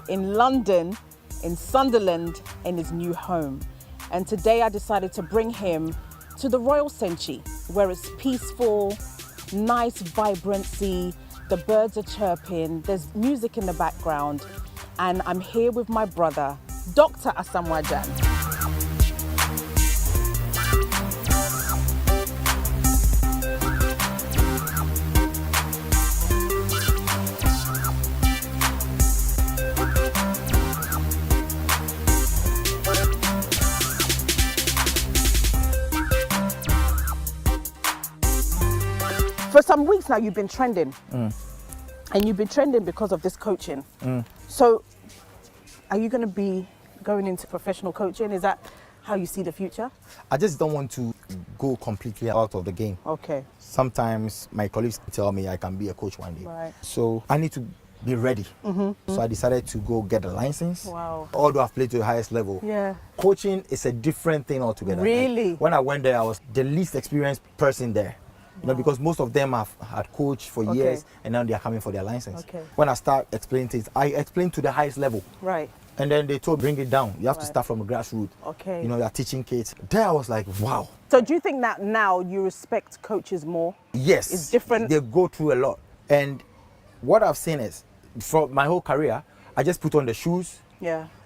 in London, in Sunderland, in his new home. And today I decided to bring him to the Royal Senchi, where it's peaceful, nice vibrancy, the birds are chirping, there's music in the background, and I'm here with my brother, Dr. Asamoah Gyan. For some weeks now, you've been trending. And you've been trending because of this coaching. So, are you going to be going into professional coaching? Is that how you see the future? I just don't want to go completely out of the game. Okay. Sometimes my colleagues tell me I can be a coach one day. Right. So I need to be ready. So I decided to go get a license. Wow. Although I've played to the highest level. Yeah. Coaching is a different thing altogether. Really? When I went there, I was the least experienced person there. You know, because most of them have had coached for years and now they are coming for their license. Okay. When I start explaining things, I explain to the highest level. Right. And then they told bring it down. You have to start from the grassroots. Okay. You know, you're teaching kids. There I was like, wow. So do you think that now you respect coaches more? Yes. It's different. They go through a lot. And what I've seen is, for my whole career, I just put on the shoes,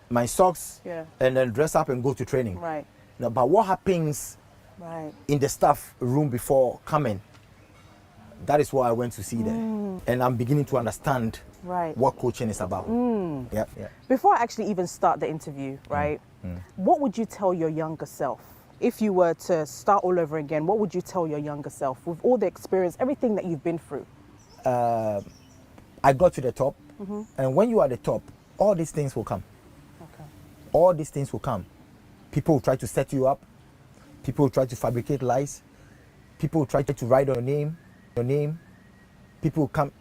my socks, and then dress up and go to training. Right. Now, but what happens in the staff room before coming, that is what I went to see there. And I'm beginning to understand what coaching is about. Yeah. Before I actually even start the interview, what would you tell your younger self? If you were to start all over again, what would you tell your younger self with all the experience, everything that you've been through? I got to the top, and when you are at the top, all these things will come. Okay. All these things will come. People will try to set you up. People will try to fabricate lies. People will try to write your name. People will come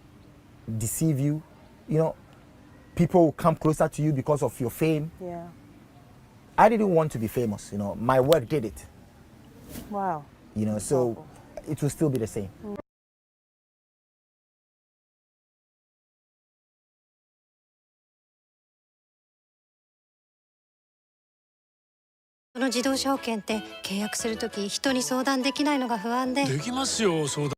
deceive you. You know, people will come closer to you because of your fame. Yeah. I didn't want to be famous. You know, my work did it. Wow. You know, so it will still be the same. この自動車保険って契約するとき人に相談できないのが不安で。できますよ、相談。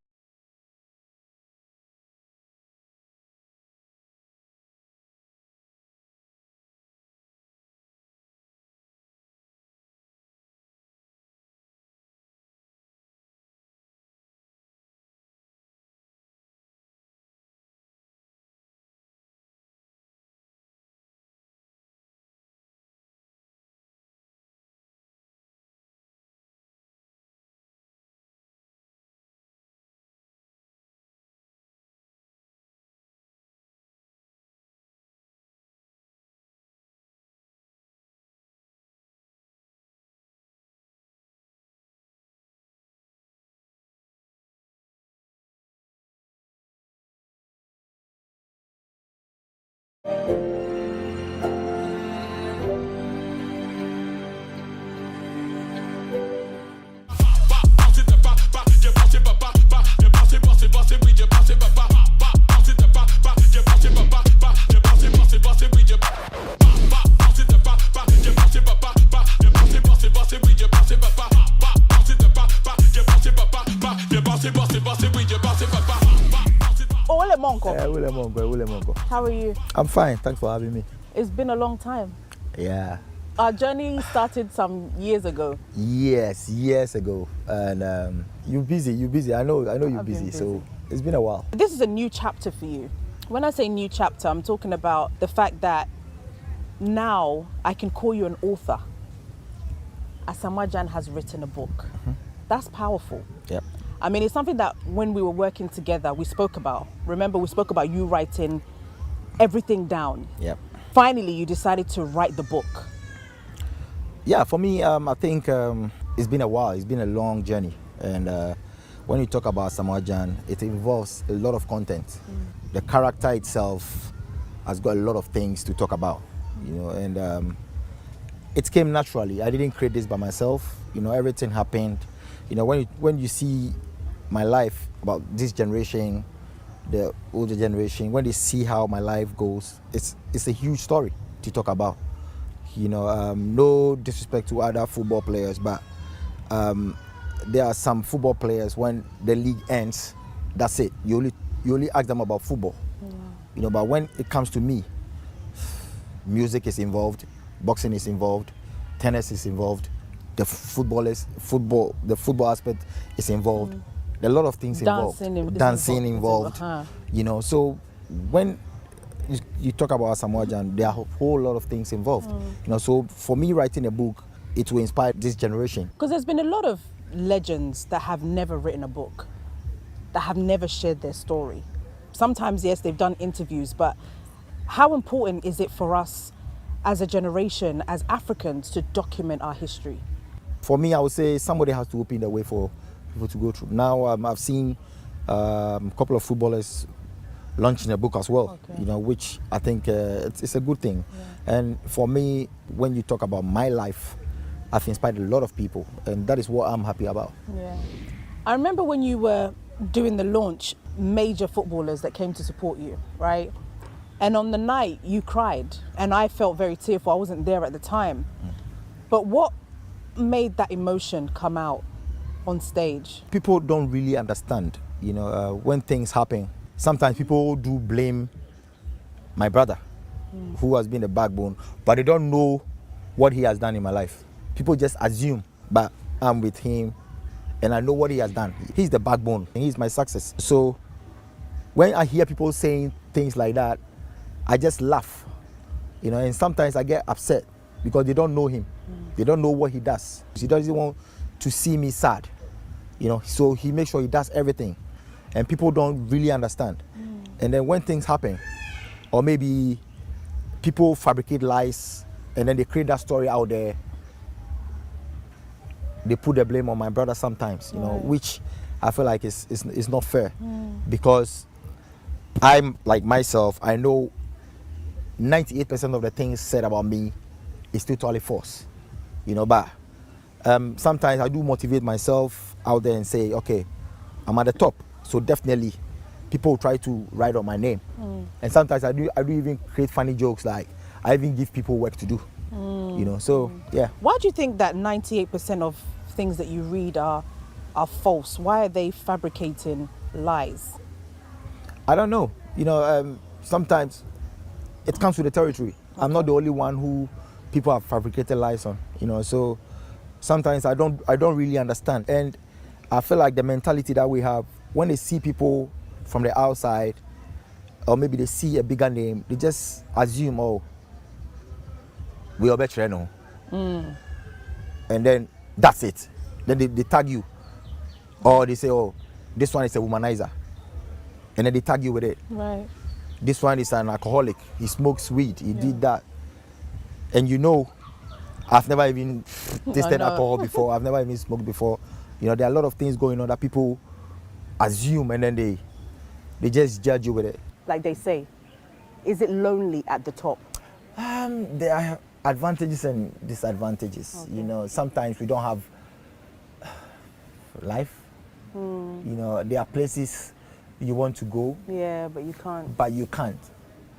How are you? I'm fine. Thanks for having me. It's been a long time. Yeah. Our journey started some years ago. Yes, years ago. And you're busy. I know you're busy. So it's been a while. This is a new chapter for you. When I say new chapter, I'm talking about the fact that now I can call you an author. Asamoah Gyan has written a book. That's powerful. Yep. I mean, it's something that when we were working together, we spoke about. Remember, we spoke about you writing everything down. Yep. Finally, you decided to write the book. Yeah, for me, I think it's been a while. It's been a long journey. And when you talk about Asamoah Gyan, it involves a lot of content. The character itself has got a lot of things to talk about, you know, and it came naturally. I didn't create this by myself. You know, everything happened. You know, when you see my life about this generation, the older generation, when they see how my life goes, it's a huge story to talk about. You know, no disrespect to other football players, but there are some football players, when the league ends, that's it. You only ask them about football. You know, but when it comes to me, music is involved, boxing is involved, tennis is involved, the football aspect is involved. There are a lot of things involved. Dancing involved. You know, so when you talk about Samoa Jan, there are a whole lot of things involved. You know, so for me, writing a book, it will inspire this generation. Because there's been a lot of legends that have never written a book, that have never shared their story. Sometimes, yes, they've done interviews, but how important is it for us as a generation, as Africans, to document our history? For me, I would say somebody has to open the way for people to go through. Now, I've seen a couple of footballers launching a book as well, you know, which I think it's a good thing. And for me, when you talk about my life, I've inspired a lot of people, and that is what I'm happy about. Yeah. I remember when you were doing the launch, major footballers that came to support you, right? And on the night, you cried, and I felt very tearful. I wasn't there at the time. But what made that emotion come out on stage? People don't really understand, you know, when things happen. Sometimes people do blame my brother, who has been the backbone, but they don't know what he has done in my life. People just assume, but I'm with him, and I know what he has done. He's the backbone, and he's my success. So when I hear people saying things like that, I just laugh, you know, and sometimes I get upset because they don't know him. They don't know what he does. He doesn't want to see me sad, you know, so he makes sure he does everything, and people don't really understand. And then when things happen, or maybe people fabricate lies, and then they create that story out there, they put the blame on my brother sometimes, you know, which I feel like is not fair, because I'm like myself, I know 98% of the things said about me is totally false, you know, but sometimes I do motivate myself out there and say, okay, I'm at the top, so definitely people try to write on my name. And sometimes I do even create funny jokes, like I even give people work to do, you know, so yeah. Why do you think that 98% of things that you read are false? Why are they fabricating lies? I don't know, you know, sometimes it comes with the territory. I'm not the only one who people have fabricated lies on, you know, so sometimes I don't really understand. And I feel like the mentality that we have, when they see people from the outside, or maybe they see a bigger name, they just assume, oh, we are better now. And then that's it. Then they tag you, or they say, oh, this one is a womanizer, and then they tag you with it. Right. This one is an alcoholic, he smokes weed, he did that. And you know, I've never even tasted alcohol before, I've never even smoked before. You know, there are a lot of things going on that people assume, and then they just judge you with it. Like they say, is it lonely at the top? There are advantages and disadvantages. You know, sometimes we don't have life. You know, there are places you want to go. Yeah, but you can't. But you can't,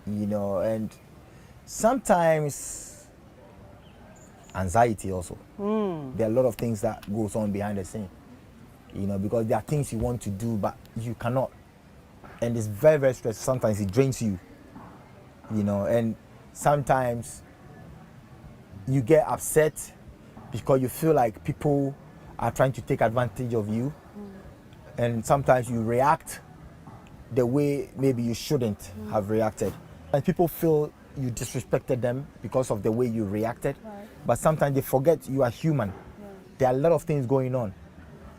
you know, and sometimes anxiety also. There are a lot of things that goes on behind the scene, you know, because there are things you want to do, but you cannot. And it's very, very stressful. Sometimes it drains you, you know, and sometimes you get upset because you feel like people are trying to take advantage of you. And sometimes you react the way maybe you shouldn't have reacted. And people feel you disrespected them because of the way you reacted. But sometimes they forget you are human. There are a lot of things going on.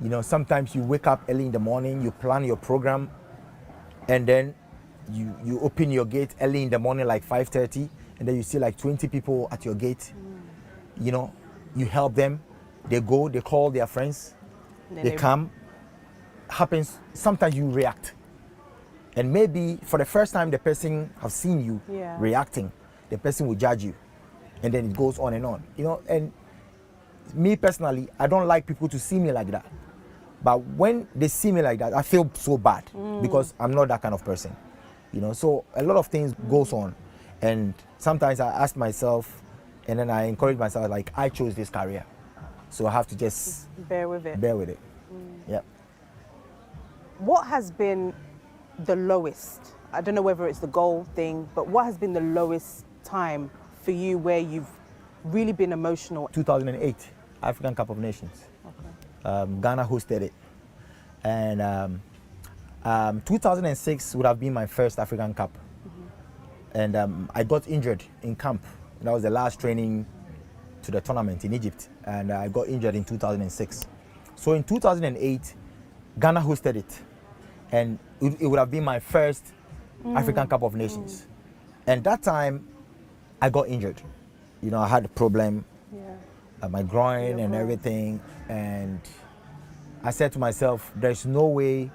You know, sometimes you wake up early in the morning, you plan your program, and then you open your gate early in the morning, like 5:30, and then you see like 20 people at your gate. You know, you help them, they go, they call their friends, they come. Happens, sometimes you react. And maybe for the first time the person have seen you reacting, the person will judge you. And then it goes on and on. You know, and me personally, I don't like people to see me like that. But when they see me like that, I feel so bad because I'm not that kind of person, you know. So a lot of things goes on, and sometimes I ask myself, and then I encourage myself, like, I chose this career, so I have to just Bear with it. bear with it. Yep. What has been the lowest? I don't know whether it's the goal thing, but what has been the lowest time for you where you've really been emotional? 2008 African Cup of Nations. Ghana hosted it, and 2006 would have been my first African Cup, and I got injured in camp. That was the last training to the tournament in Egypt, and I got injured in 2006. So in 2008, Ghana hosted it, and it would have been my first African Cup of Nations. And that time, I got injured. You know, I had a problem, my groin and everything, and I said to myself, there's no way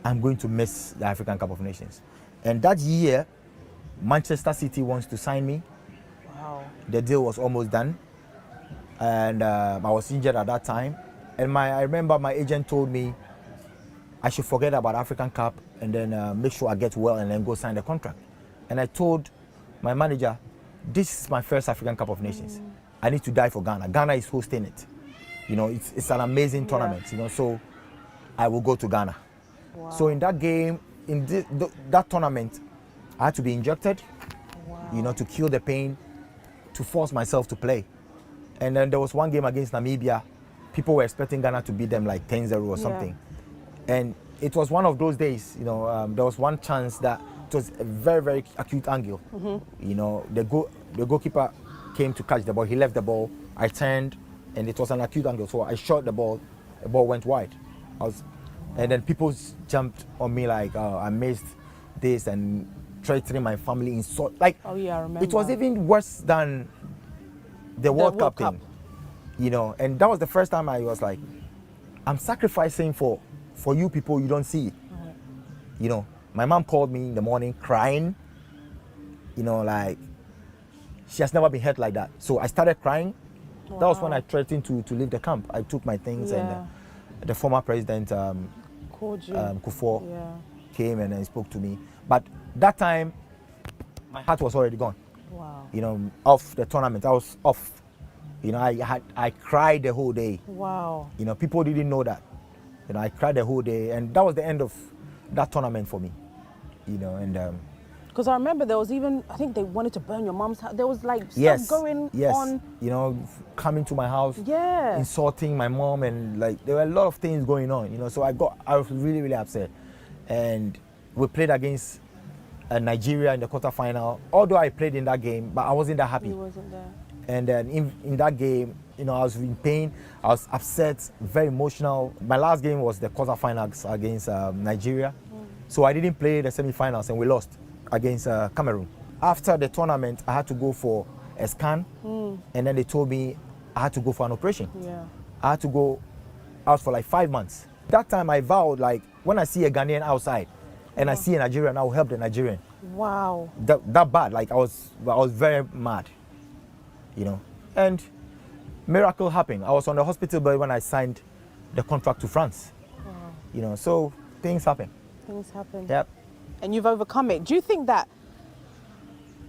I'm going to miss the African Cup of Nations. And that year, Manchester City wants to sign me. Wow. The deal was almost done, and I was injured at that time. And I remember my agent told me I should forget about African Cup and then make sure I get well and then go sign the contract. And I told my manager, this is my first African Cup of Nations. I need to die for Ghana. Ghana is hosting it. You know, it's an amazing tournament, you know, so I will go to Ghana. Wow. So in that game, in that tournament, I had to be injected, you know, to kill the pain, to force myself to play. And then there was one game against Namibia. People were expecting Ghana to beat them like 10-0 or something. And it was one of those days, you know, there was one chance that it was a very, very acute angle. You know, the goalkeeper came to catch the ball. He left the ball. I turned, and it was an acute angle. So I shot the ball. The ball went wide. And then people jumped on me like, I missed this and threatening my family, insult. Like, Oh yeah, I remember. it was even worse than the World Cup thing, you know. And that was the first time I was like, I'm sacrificing for you people. You don't see it, you know. My mom called me in the morning crying, you know, like she has never been hurt like that. So I started crying. That was when I threatened to leave the camp. I took my things, and the former president Kufuor came and he spoke to me. But that time, my heart was already gone. Wow. You know, off the tournament, I was off. You know, I cried the whole day. Wow. You know, people didn't know that. You know, I cried the whole day, and that was the end of that tournament for me. You know, and Because I remember there was even, I think they wanted to burn your mom's house. There was like stuff yes, going yes, on. you know, coming to my house, Yeah. insulting my mom, and like there were a lot of things going on. You know, so I was really, really upset, and we played against Nigeria in the quarterfinal. Although I played in that game, but I wasn't that happy. He wasn't there. And then in that game, you know, I was in pain. I was upset, very emotional. My last game was the quarterfinals against Nigeria. So I didn't play the semifinals, and we lost against Cameroon. After the tournament, I had to go for a scan, and then they told me I had to go for an operation. Yeah. I had to go out for like 5 months. That time I vowed, like, when I see a Ghanaian outside and I see a Nigerian, I will help the Nigerian. Wow. That bad, like I was very mad, you know. And miracle happened. I was on the hospital bed when I signed the contract to France. Wow. You know, so things happen. Things happen. Yep. And you've overcome it. Do you think that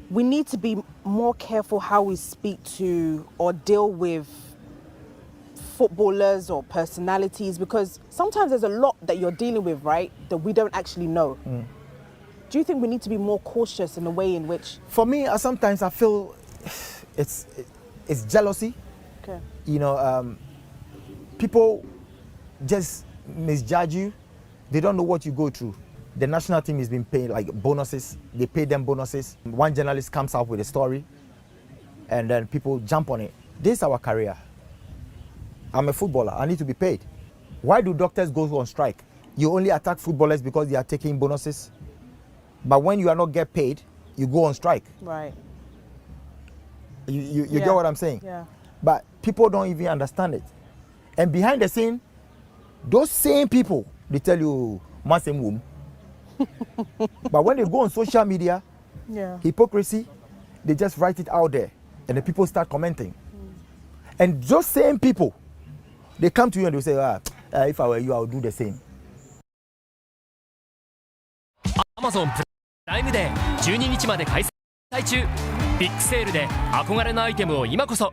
we need to be more careful how we speak to or deal with footballers or personalities? Because sometimes there's a lot that you're dealing with, right, that we don't actually know. Do you think we need to be more cautious in the way in which? For me, sometimes I feel it's jealousy. Okay. You know, people just misjudge you. They don't know what you go through. The national team is being paid like bonuses. They pay them bonuses. One journalist comes up with a story, and then people jump on it. This is our career. I'm a footballer. I need to be paid. Why do doctors go on strike? You only attack footballers because they are taking bonuses. But when you are not get paid, you go on strike. Right. You get what I'm saying? Yeah. But people don't even understand it. And behind the scene, those same people, they tell you, "Masem womb." But when they go on social media, Yeah. hypocrisy, they just write it out there, and the people start commenting. And those same people, they come to you and they say, if I were you, I would do the same. Amazon プライムデー12日まで開催中。ビッグセールで憧れのアイテムを今こそ。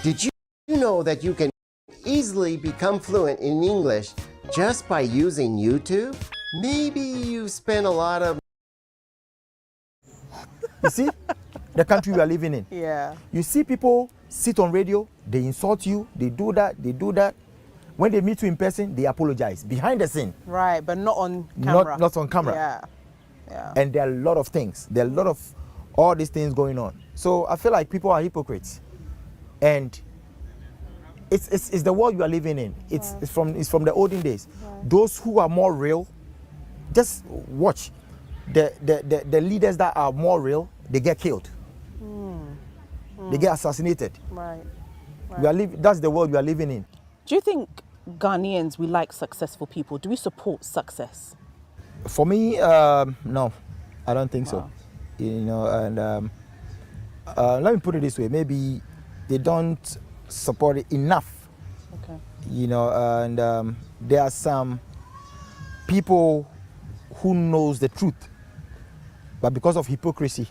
Did you know that you can easily become fluent in English just by using YouTube? Maybe you spend a lot of You see, the country we are living in. Yeah. You see people sit on radio, they insult you, they do that, they do that. When they meet you in person, they apologize behind the scene. Right, but not on camera. Not on camera. Yeah. Yeah. And there are a lot of things. There are a lot of all these things going on. So I feel like people are hypocrites. And it's the world you are living in. It's from the olden days. Those who are more real, just watch. The leaders that are more real, they get killed. They get assassinated. Right. That's the world we are living in. Do you think Ghanaians, we like successful people? Do we support success? For me, no, I don't think so. You know, and let me put it this way: maybe they don't support it enough. Okay. You know, and there are some people who knows the truth, but because of hypocrisy,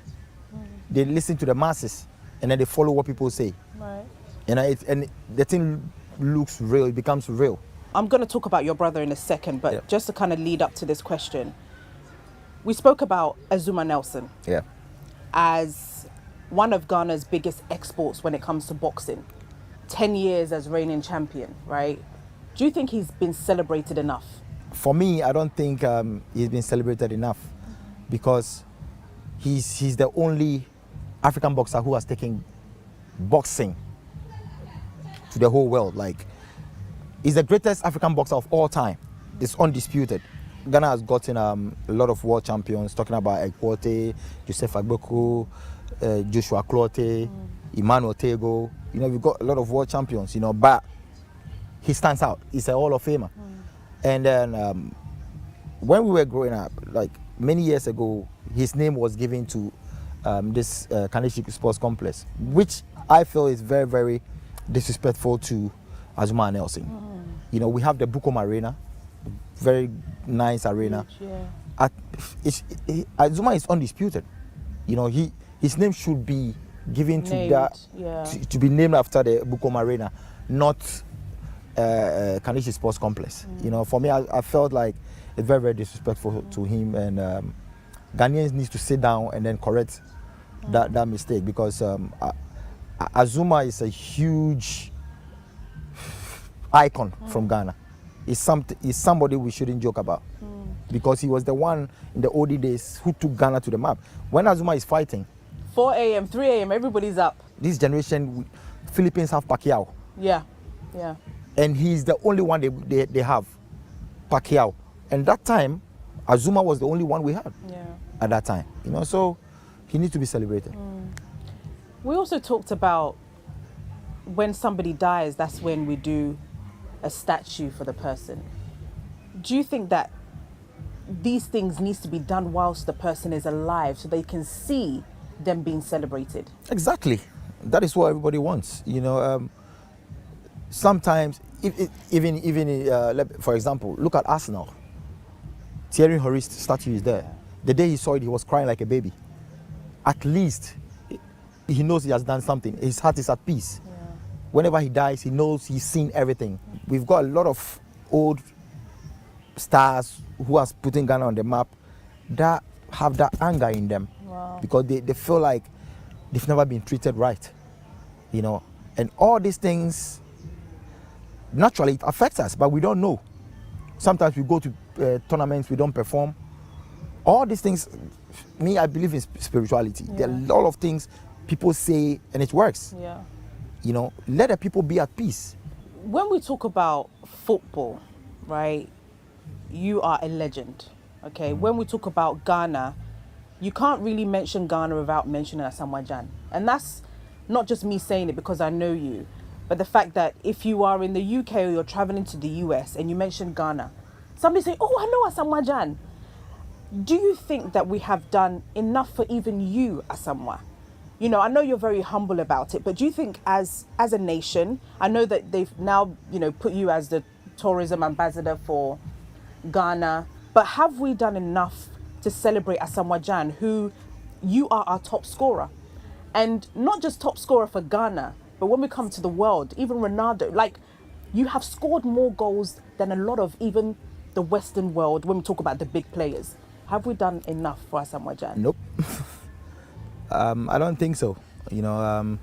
they listen to the masses and then they follow what people say. Right. And the thing looks real, it becomes real. I'm going to talk about your brother in a second, but Yeah. just to kind of lead up to this question, we spoke about Azuma Nelson Yeah. as one of Ghana's biggest exports when it comes to boxing. 10 years as reigning champion, right? Do you think he's been celebrated enough? For me, I don't think he's been celebrated enough because he's the only African boxer who has taken boxing to the whole world. Like, he's the greatest African boxer of all time. It's undisputed. Ghana has gotten a lot of world champions, talking about Ekwote, Joseph Agbeko, Joshua Clote, Emmanuel Tego. You know, we've got a lot of world champions, you know, but he stands out. He's a Hall of Famer. And then when we were growing up, like many years ago, his name was given to this Kaneshik Sports Complex, which I feel is very, very disrespectful to Azuma Nelson. You know, we have the Bukom Arena, very nice arena. Yeah. Azuma is undisputed. You know, his name should be given to Named, that yeah. to be named after the Bukom Arena, not Kaneshik Sports Complex. You know, for me, I felt like it's very, very disrespectful to him, and Ghanaians need to sit down and then correct that mistake, because Azuma is a huge icon from Ghana. He's somebody we shouldn't joke about, because he was the one in the old days who took Ghana to the map. When Azuma is fighting, 4 a.m., 3 a.m., everybody's up. this generation, Philippines have Pacquiao, Yeah, yeah. and he's the only one they have, Pacquiao. And that time, Azuma was the only one we had Yeah. at that time. You know, so he needs to be celebrated. We also talked about when somebody dies, that's when we do a statue for the person. Do you think that these things needs to be done whilst the person is alive so they can see them being celebrated? Exactly. That is what everybody wants. You know, sometimes, for example, look at Arsenal. Thierry Henry's statue is there. The day he saw it, he was crying like a baby. At least he knows he has done something. His heart is at peace. Yeah. Whenever he dies, he knows he's seen everything. We've got a lot of old stars who has putting Ghana on the map that have that anger in them. Wow. Because they feel like they've never been treated right. You know, and all these things, naturally it affects us, but we don't know. Sometimes we go to tournaments, we don't perform. All these things, me, I believe in spirituality. Yeah. There are a lot of things people say and it works. Yeah. You know, let the people be at peace. When we talk about football, right, you are a legend, okay? When we talk about Ghana, you can't really mention Ghana without mentioning Asamoah Gyan. And that's not just me saying it because I know you, but the fact that if you are in the UK or you're traveling to the US and you mention Ghana, somebody say, oh, I know Asamoah Gyan. Do you think that we have done enough for even you, Asamoah, you know, I know you're very humble about it, but do you think as a nation, I know that they've now, you know, put you as the tourism ambassador for Ghana, but have we done enough to celebrate Asamoah Gyan, who you are our top scorer? And not just top scorer for Ghana, but when we come to the world, even Ronaldo, like, you have scored more goals than a lot of even the Western world when we talk about the big players. Have we done enough for Asamoah Gyan? Nope. I don't think so. You know,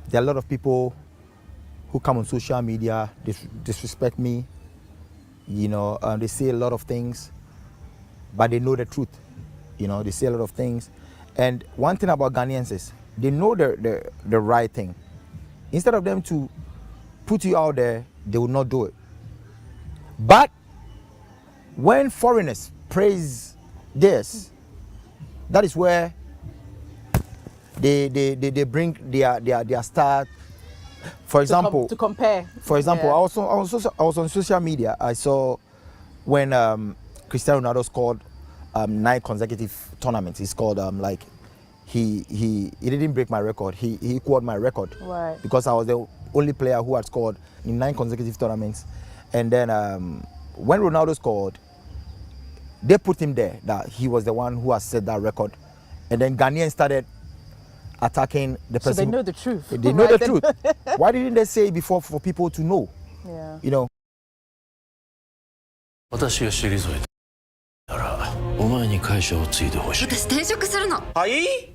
there are a lot of people who come on social media, disrespect me. You know, they say a lot of things, but they know the truth. You know, they say a lot of things. And one thing about Ghanaians is they know the right thing. Instead of them to put you out there, they will not do it. But when foreigners praise this, that is where they bring their star. For example, to compare. For example, Yeah. I was on social media. I saw when Cristiano Ronaldo scored 9 consecutive tournaments. He scored like he didn't break my record. He equaled my record. Right. Because I was the only player who had scored in 9 consecutive tournaments. And then when Ronaldo scored, they put him there, that he was the one who has set that record. And then Ghanaians started attacking the person. So they know the truth. They know right? the truth. Why didn't they say it before for people to know? Yeah. You know. 私が退いたらお前に会社を継いでほしい。私転職するの。はい？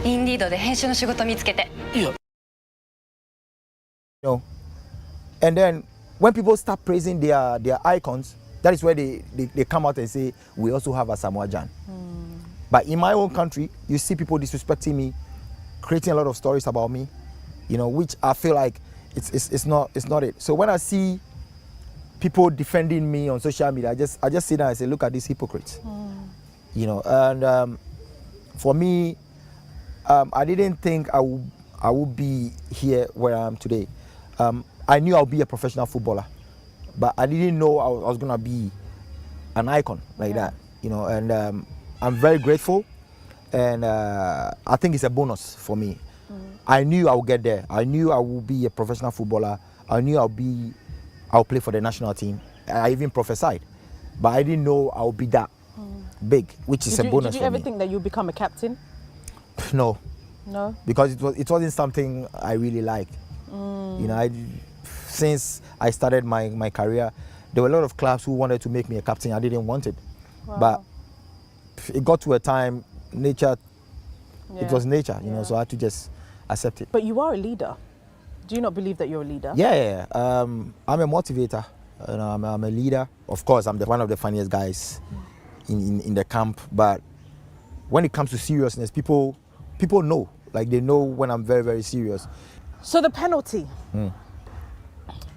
インディードで編集の仕事見つけて。いや。You know, and then when people start praising their icons, that is where they come out and say, we also have Asamoah Gyan. But in my own country, you see people disrespecting me, creating a lot of stories about me, you know, which I feel like it's not it. So when I see people defending me on social media, I just sit down and say, look at these hypocrites. You know, and for me, I didn't think I would be here where I am today. I knew I would be a professional footballer, but I didn't know I was gonna be an icon like that. You know, and I'm very grateful, and I think it's a bonus for me. I knew I would get there. I knew I would be a professional footballer. I knew I'll play for the national team. I even prophesied, but I didn't know I would be that big, which is a bonus for me. Did you ever think that you'd become a captain? No. No? Because it wasn't something I really liked. You know, since I started my career, there were a lot of clubs who wanted to make me a captain. I didn't want it. Wow. But it got to a time, nature, Yeah. it was nature, you know, so I had to just accept it. But you are a leader. Do you not believe that you're a leader? Yeah. I'm a motivator. You know, I'm a leader. Of course, I'm one of the funniest guys in the camp. But when it comes to seriousness, people know. Like, they know when I'm very, very serious. So the penalty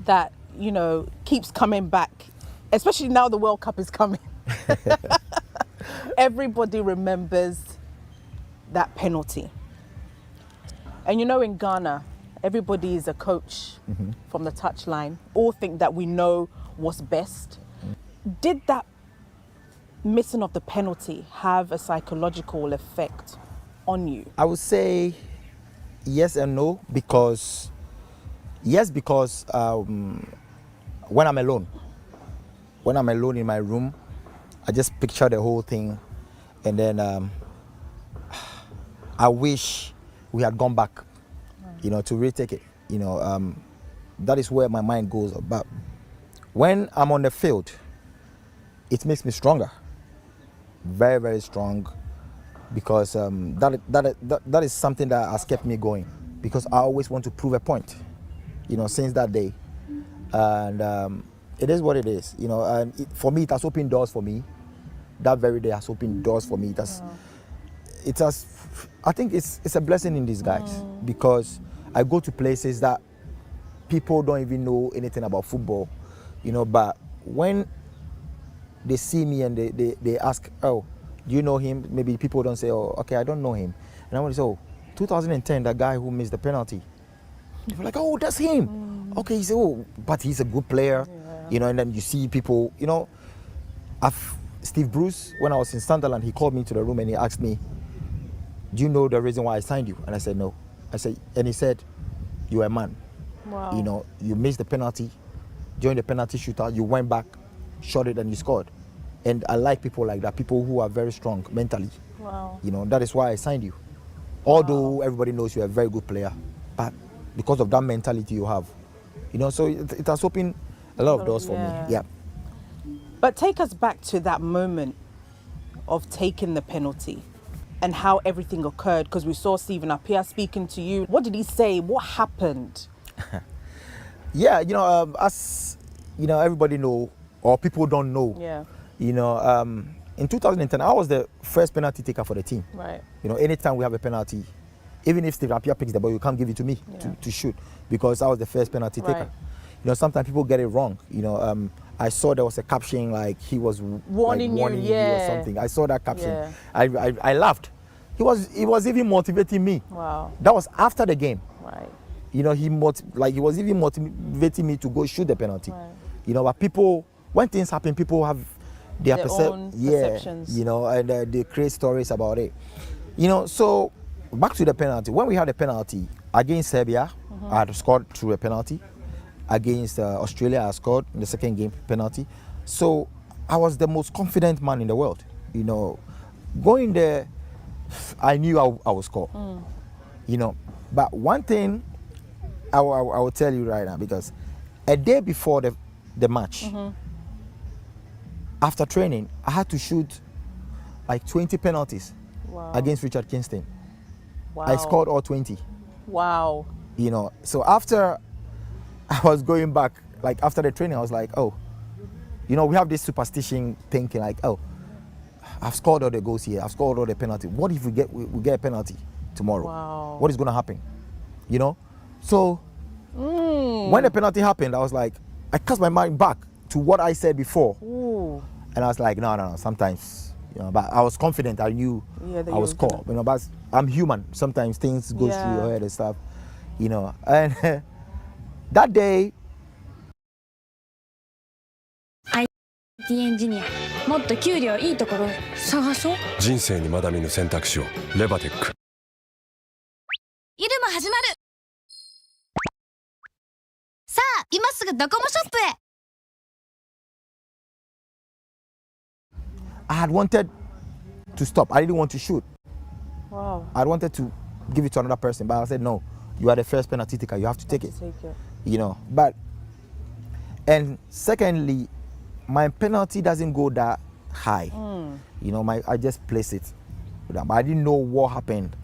that, you know, keeps coming back, especially now the World Cup is coming. Everybody remembers that penalty. And you know, in Ghana, everybody is a coach from the touchline. All think that we know what's best. Did that missing of the penalty have a psychological effect on you? I would say yes and no, because when I'm alone in my room, I just picture the whole thing, and then I wish we had gone back, you know, to retake it. You know, that is where my mind goes. But when I'm on the field, it makes me stronger, very, very strong, because that is something that has kept me going, because I always want to prove a point, you know, since that day. And it is what it is, you know, and for me, it has opened doors for me. That very day has opened doors for me. It has, I think it's a blessing in disguise, because I go to places that people don't even know anything about football, you know, but when they see me and they ask, oh, do you know him? Maybe people don't say, oh, okay, I don't know him. And I want to say, oh, 2010, that guy who missed the penalty. They're like, oh, that's him. Okay, he said, oh, but he's a good player, you know, and then you see people, you know, Steve Bruce, when I was in Sunderland, he called me to the room and he asked me, do you know the reason why I signed you? And I said, no. And he said, you're a man. Wow. You know, you missed the penalty. During the penalty shootout, you went back, shot it, and you scored. And I like people like that, people who are very strong mentally. Wow. You know, that is why I signed you. Although everybody knows you're a very good player, but because of that mentality you have, you know, so it has opened a lot of doors for me. Yeah. But take us back to that moment of taking the penalty and how everything occurred, because we saw Stephen Appiah speaking to you. What did he say? What happened? Yeah, you know, as you know, everybody know, or people don't know. Yeah. You know, in 2010, I was the first penalty taker for the team. Right. You know, anytime we have a penalty, even if Steve Appiah picks the ball, you can't give it to me to shoot, because I was the first penalty taker. Right. You know, sometimes people get it wrong. You know, I saw there was a caption like he was Warning you, you or something. I saw that caption. Yeah. I laughed. He was even motivating me. Wow. That was after the game. Right. You know, he was even motivating me to go shoot the penalty. Right. You know, but people, when things happen, people have their own perceptions. You know, and they create stories about it. You know, so back to the penalty. When we had a penalty against Serbia, I had scored through a penalty. Against Australia, I scored in the second game penalty. So I was the most confident man in the world. You know, going there, I knew I would score. You know, but one thing I will tell you right now, because a day before the match, after training, I had to shoot like 20 penalties against Richard Kingston. Wow. I scored all 20. Wow. You know, so after I was going back, like after the training, I was like, oh, you know, we have this superstition thinking like, oh, I've scored all the goals here, I've scored all the penalty. What if we get a penalty tomorrow? Wow. What is going to happen? You know? So when the penalty happened, I was like, I cast my mind back to what I said before. Ooh. And I was like, no, sometimes, you know, but I was confident, I knew that I was score. You know, but I'm human. Sometimes things go through your head and stuff, you know. And that day, IT エンジニアもっと給料いいところ探そう。人生にまだ見ぬ選択肢をレバテック。イルマ始まる。さあ今すぐドコモショップへ。I had wanted to stop. I didn't want to shoot. Wow. I wanted to give it to another person, but I said, no, you are the first penalty taker. You have to take it. You know, and secondly, my penalty doesn't go that high. You know, I just place it. But I didn't know what happened.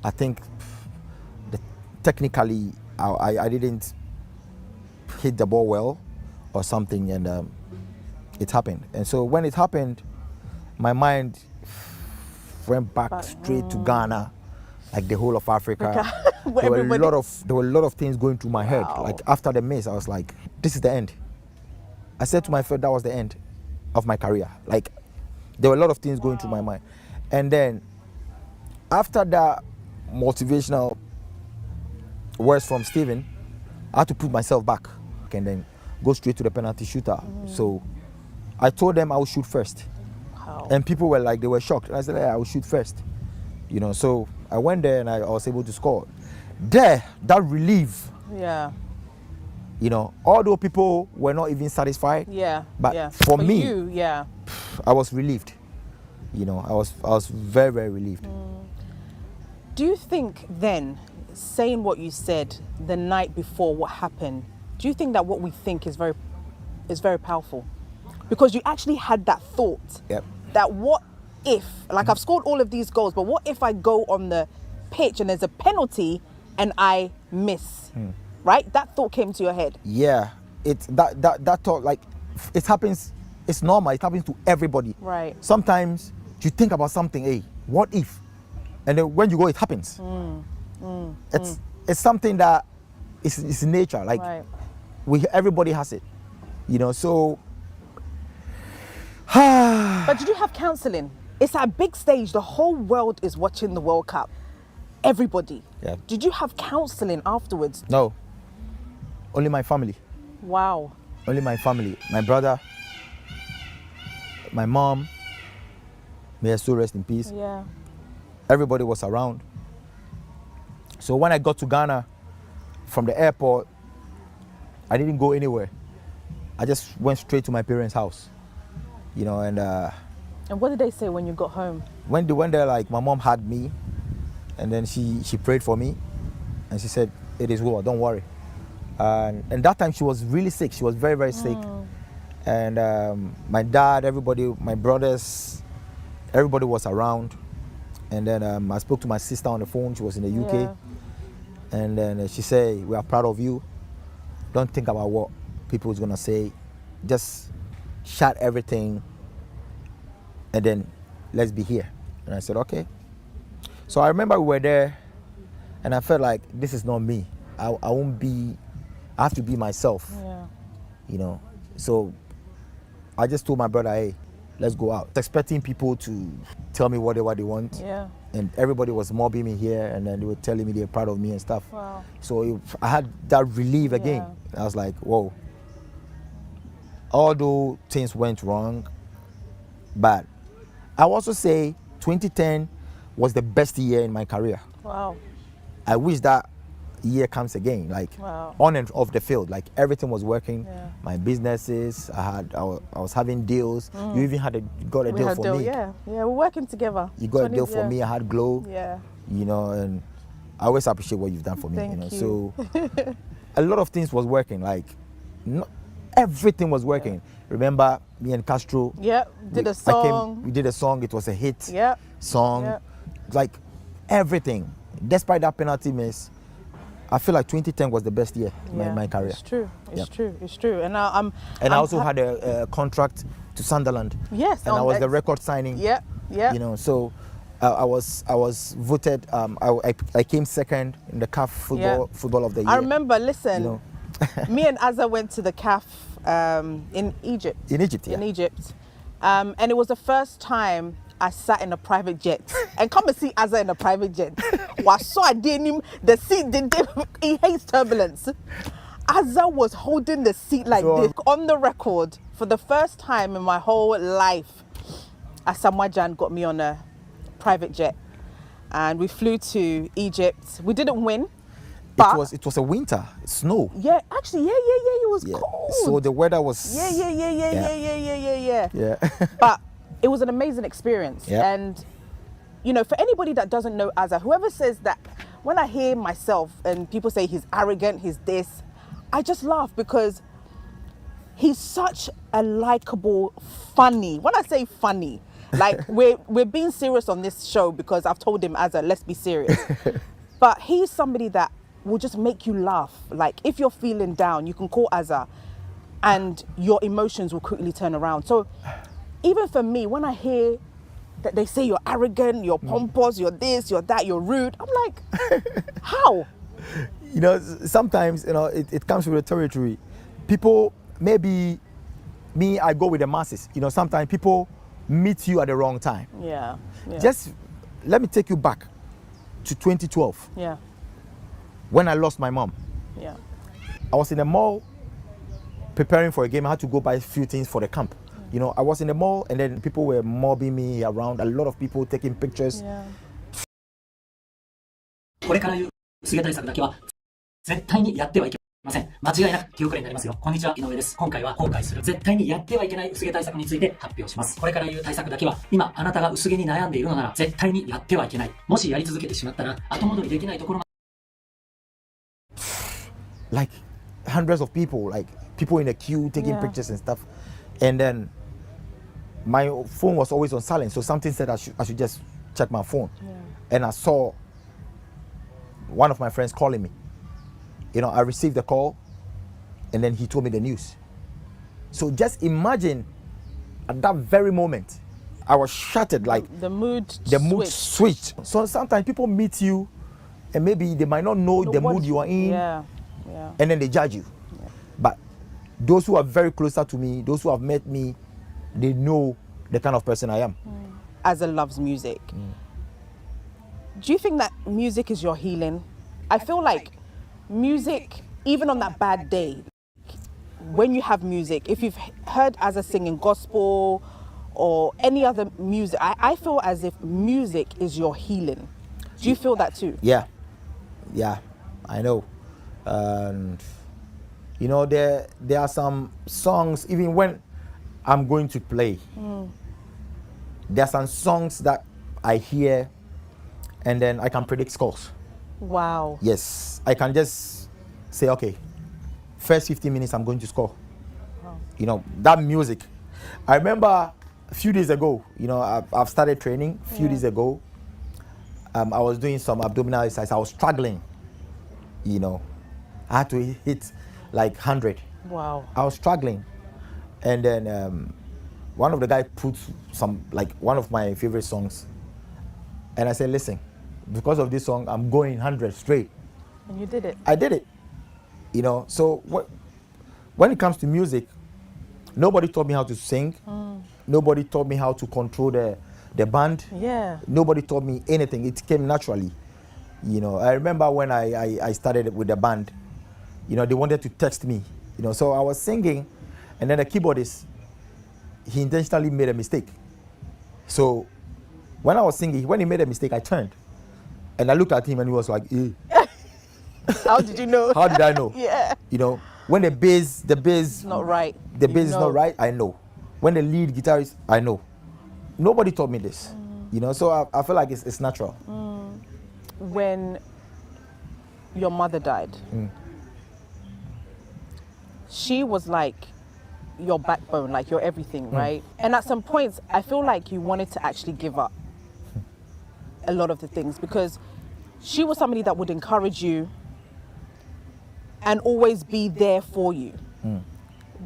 I think technically I didn't hit the ball well or something, and it happened. And so when it happened, my mind went back straight to Ghana, like the whole of Africa. There were a lot of things going through my head. Like after the miss, I was like, this is the end. I said to myself, that was the end of my career. Like there were a lot of things going through my mind. And then after that motivational words from Stephen, I had to put myself back and then go straight to the penalty shooter. So I told them I would shoot first. And people were like, they were shocked. And I said, I will shoot first. You know, so I went there and I was able to score. There, that relief. Yeah. You know, although people were not even satisfied. Yeah. But for me, you, yeah. I was relieved. You know, I was very, very relieved. Do you think then, saying what you said the night before what happened, do you think that what we think is very powerful? Because you actually had that thought. Yep. That what if, like I've scored all of these goals, but what if I go on the pitch and there's a penalty and I miss, right? That thought came to your head. Yeah, it's that thought, like it happens, it's normal, it happens to everybody. Right. Sometimes you think about something, hey, what if? And then when you go, it happens. It's something that is nature, like everybody has it, you know, so. But did you have counselling? It's a big stage. The whole world is watching the World Cup. Everybody. Yeah. Did you have counselling afterwards? No. Only my family. Wow. Only my family. My brother, my mom, may her soul rest in peace. Yeah. Everybody was around. So when I got to Ghana from the airport, I didn't go anywhere. I just went straight to my parents' house, you know, and what did they say when you got home? when they went there, like, my mom hugged me, and then she prayed for me, and she said, "It is well, don't worry." And that time she was really sick. She was very, very sick. And my dad, everybody, my brothers, everybody was around. And then I spoke to my sister on the phone. She was in the UK. Yeah. And then she said, "We are proud of you. Don't think about what people is gonna say. Just shut everything, and then let's be here." And I said, "Okay." So I remember we were there, and I felt like this is not me. I won't be. I have to be myself. Yeah. You know. So I just told my brother, "Hey, let's go out." Expecting people to tell me whatever they want. Yeah. And everybody was mobbing me here, and then they were telling me they're proud of me and stuff. Wow. So I had that relief again. I was like, whoa. Although things went wrong, but I will also say 2010 was the best year in my career. Wow. I wish that year comes again, like Wow. on and off the field, like everything was working. Yeah. My businesses, I was having deals. You even got a We deal had for deal, me. yeah. Yeah, we're working together. You got a deal 20s, for yeah. me. I had Glow. Yeah. You know, and I always appreciate what you've done for me. Thank you know, you. so a lot of things was working. Like, everything was working. Remember me and Castro? Yeah, did a song. We did a song. It was a hit Yeah. song. Yeah. Like everything. Despite that penalty miss, I feel like 2010 was the best year in my career. It's true. It's Yep. true. It's true. And I also had a contract to Sunderland. Yes. And I was the record signing. Yeah. Yeah. You know, so I was voted. I came second in the CAF football of the year. I remember. Listen, You know. me and Azza went to the CAF in Egypt. In Egypt, yeah. In Egypt, and it was the first time I sat in a private jet. And come and see Azza in a private jet. I didn't him the seat. He hates turbulence. Azza was holding the seat like this. On the record, for the first time in my whole life, Asamoah Gyan got me on a private jet, and we flew to Egypt. We didn't win. But It was a winter, snow. yeah, actually, yeah, it was Yeah. cold. So the weather was. Yeah. Yeah. But it was an amazing experience. Yeah. And, you know, for anybody that doesn't know Azza, whoever says that, when I hear myself and people say he's arrogant, he's this, I just laugh because he's such a likable, funny. When I say funny, like we're being serious on this show because I've told him, Azza, let's be serious. But he's somebody that will just make you laugh. Like if you're feeling down, you can call Azza and your emotions will quickly turn around. So even for me, when I hear that they say you're arrogant, you're pompous, you're this, you're that, you're rude, I'm like, how? You know, sometimes, you know, it comes with the territory. People, maybe me, I go with the masses. You know, sometimes people meet you at the wrong time. Yeah. Just let me take you back to 2012 Yeah. when I lost my mom. Yeah. I was in the mall preparing for a game. I had to go buy a few things for the camp. You know, I was in the mall and then people were mobbing me around. A lot of people taking pictures. Yeah. これから言う薄毛対策だけは絶対にやってはいけません。間違いなく手遅れになりますよ。こんにちは、井上です。今回は後悔する絶対にやってはいけない薄毛対策について発表します。これから言う対策だけは今あなたが薄毛に悩んでいるのなら絶対にやってはいけない。もしやり続けてしまったら後戻りできないところまで Like hundreds of people, like people in a queue taking pictures and stuff. And then my phone was always on silent, so something said I should just check my phone. And I saw one of my friends calling me. You know, I received the call and then he told me the news. So just imagine at that very moment, I was shattered, like The mood switched. So sometimes people meet you and maybe they might not know the mood you are in. Yeah. And then they judge you. But those who are very closer to me, those who have met me, they know the kind of person I am. Azza loves music. Do you think that music is your healing? I feel like music, even on that bad day, when you have music, if you've heard Azza singing gospel or any other music. I feel as if music is your healing. Do you feel that too? Yeah, I know. And you know, there are some songs, even when I'm going to play, there are some songs that I hear and then I can predict scores. Wow. Yes, I can just say, okay, first 15 minutes I'm going to score. Wow. You know, that music. I remember a few days ago, you know, I've started training a few days ago. I was doing some abdominal exercise. I was struggling, you know. I had to hit like 100. Wow. I was struggling. And then one of the guys put some, like one of my favorite songs. And I said, listen, because of this song, I'm going 100 straight. And you did it. I did it. You know, so when it comes to music, nobody taught me how to sing. Nobody taught me how to control the band. Yeah. Nobody taught me anything. It came naturally. You know, I remember when I started with the band, you know, they wanted to text me. You know, so I was singing, and then the keyboardist, he intentionally made a mistake. So when I was singing, when he made a mistake, I turned. And I looked at him and he was like, eh. How did you know? How did I know? Yeah. You know, when the bass not right. The bass is not right, I know. When the lead guitarist, I know. Nobody taught me this. You know, so I feel like it's natural. When your mother died, she was like your backbone, like your everything, right? And at some points, I feel like you wanted to actually give up a lot of the things because she was somebody that would encourage you and always be there for you.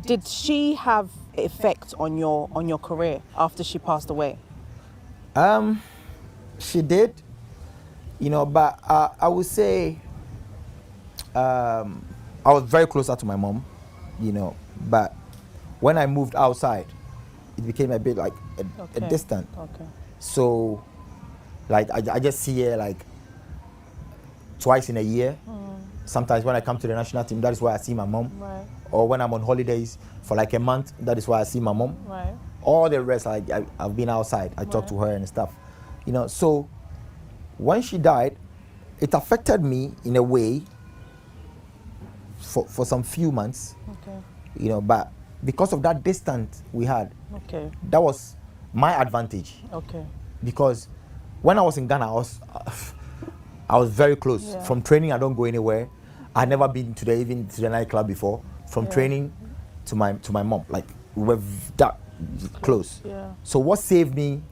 Did she have effect on your career after she passed away? She did, you know, but I would say I was very closer to my mom, you know, but when I moved outside, it became a bit like a distant. Okay. So, like, I just see her like twice in a year. Sometimes when I come to the national team, that is why I see my mom. Right. Or when I'm on holidays for like a month, that is why I see my mom. Right. All the rest, I've been outside. I talk to her and stuff. You know, so when she died, it affected me in a way for some few months. Okay. You know, but because of that distance we had, Okay. that was my advantage. Okay. Because when I was in Ghana, I was very close. Yeah. From training, I don't go anywhere. I'd never been even to the nightclub before. From training to my mom, like we were that close. Yeah. So what saved me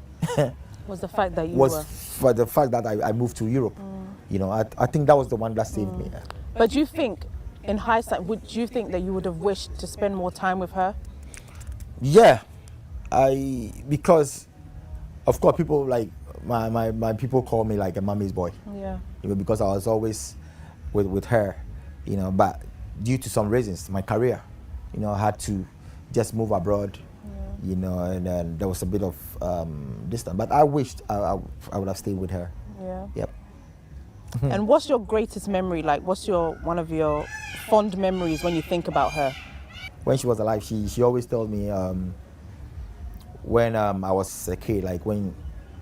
was the fact that you was for the fact that I moved to Europe. You know, I think that was the one that saved me. But do you think, in hindsight, would you think that you would have wished to spend more time with her? Yeah, because of course people like my people call me like a mommy's boy. Yeah. You know, because I was always with her, you know, but due to some reasons, my career, you know, I had to just move abroad, you know, and then there was a bit of distance. But I wished I would have stayed with her. Yeah. Yep. And what's your greatest memory? Like, what's one of your fond memories when you think about her? When she was alive, she always told me when I was a kid, like when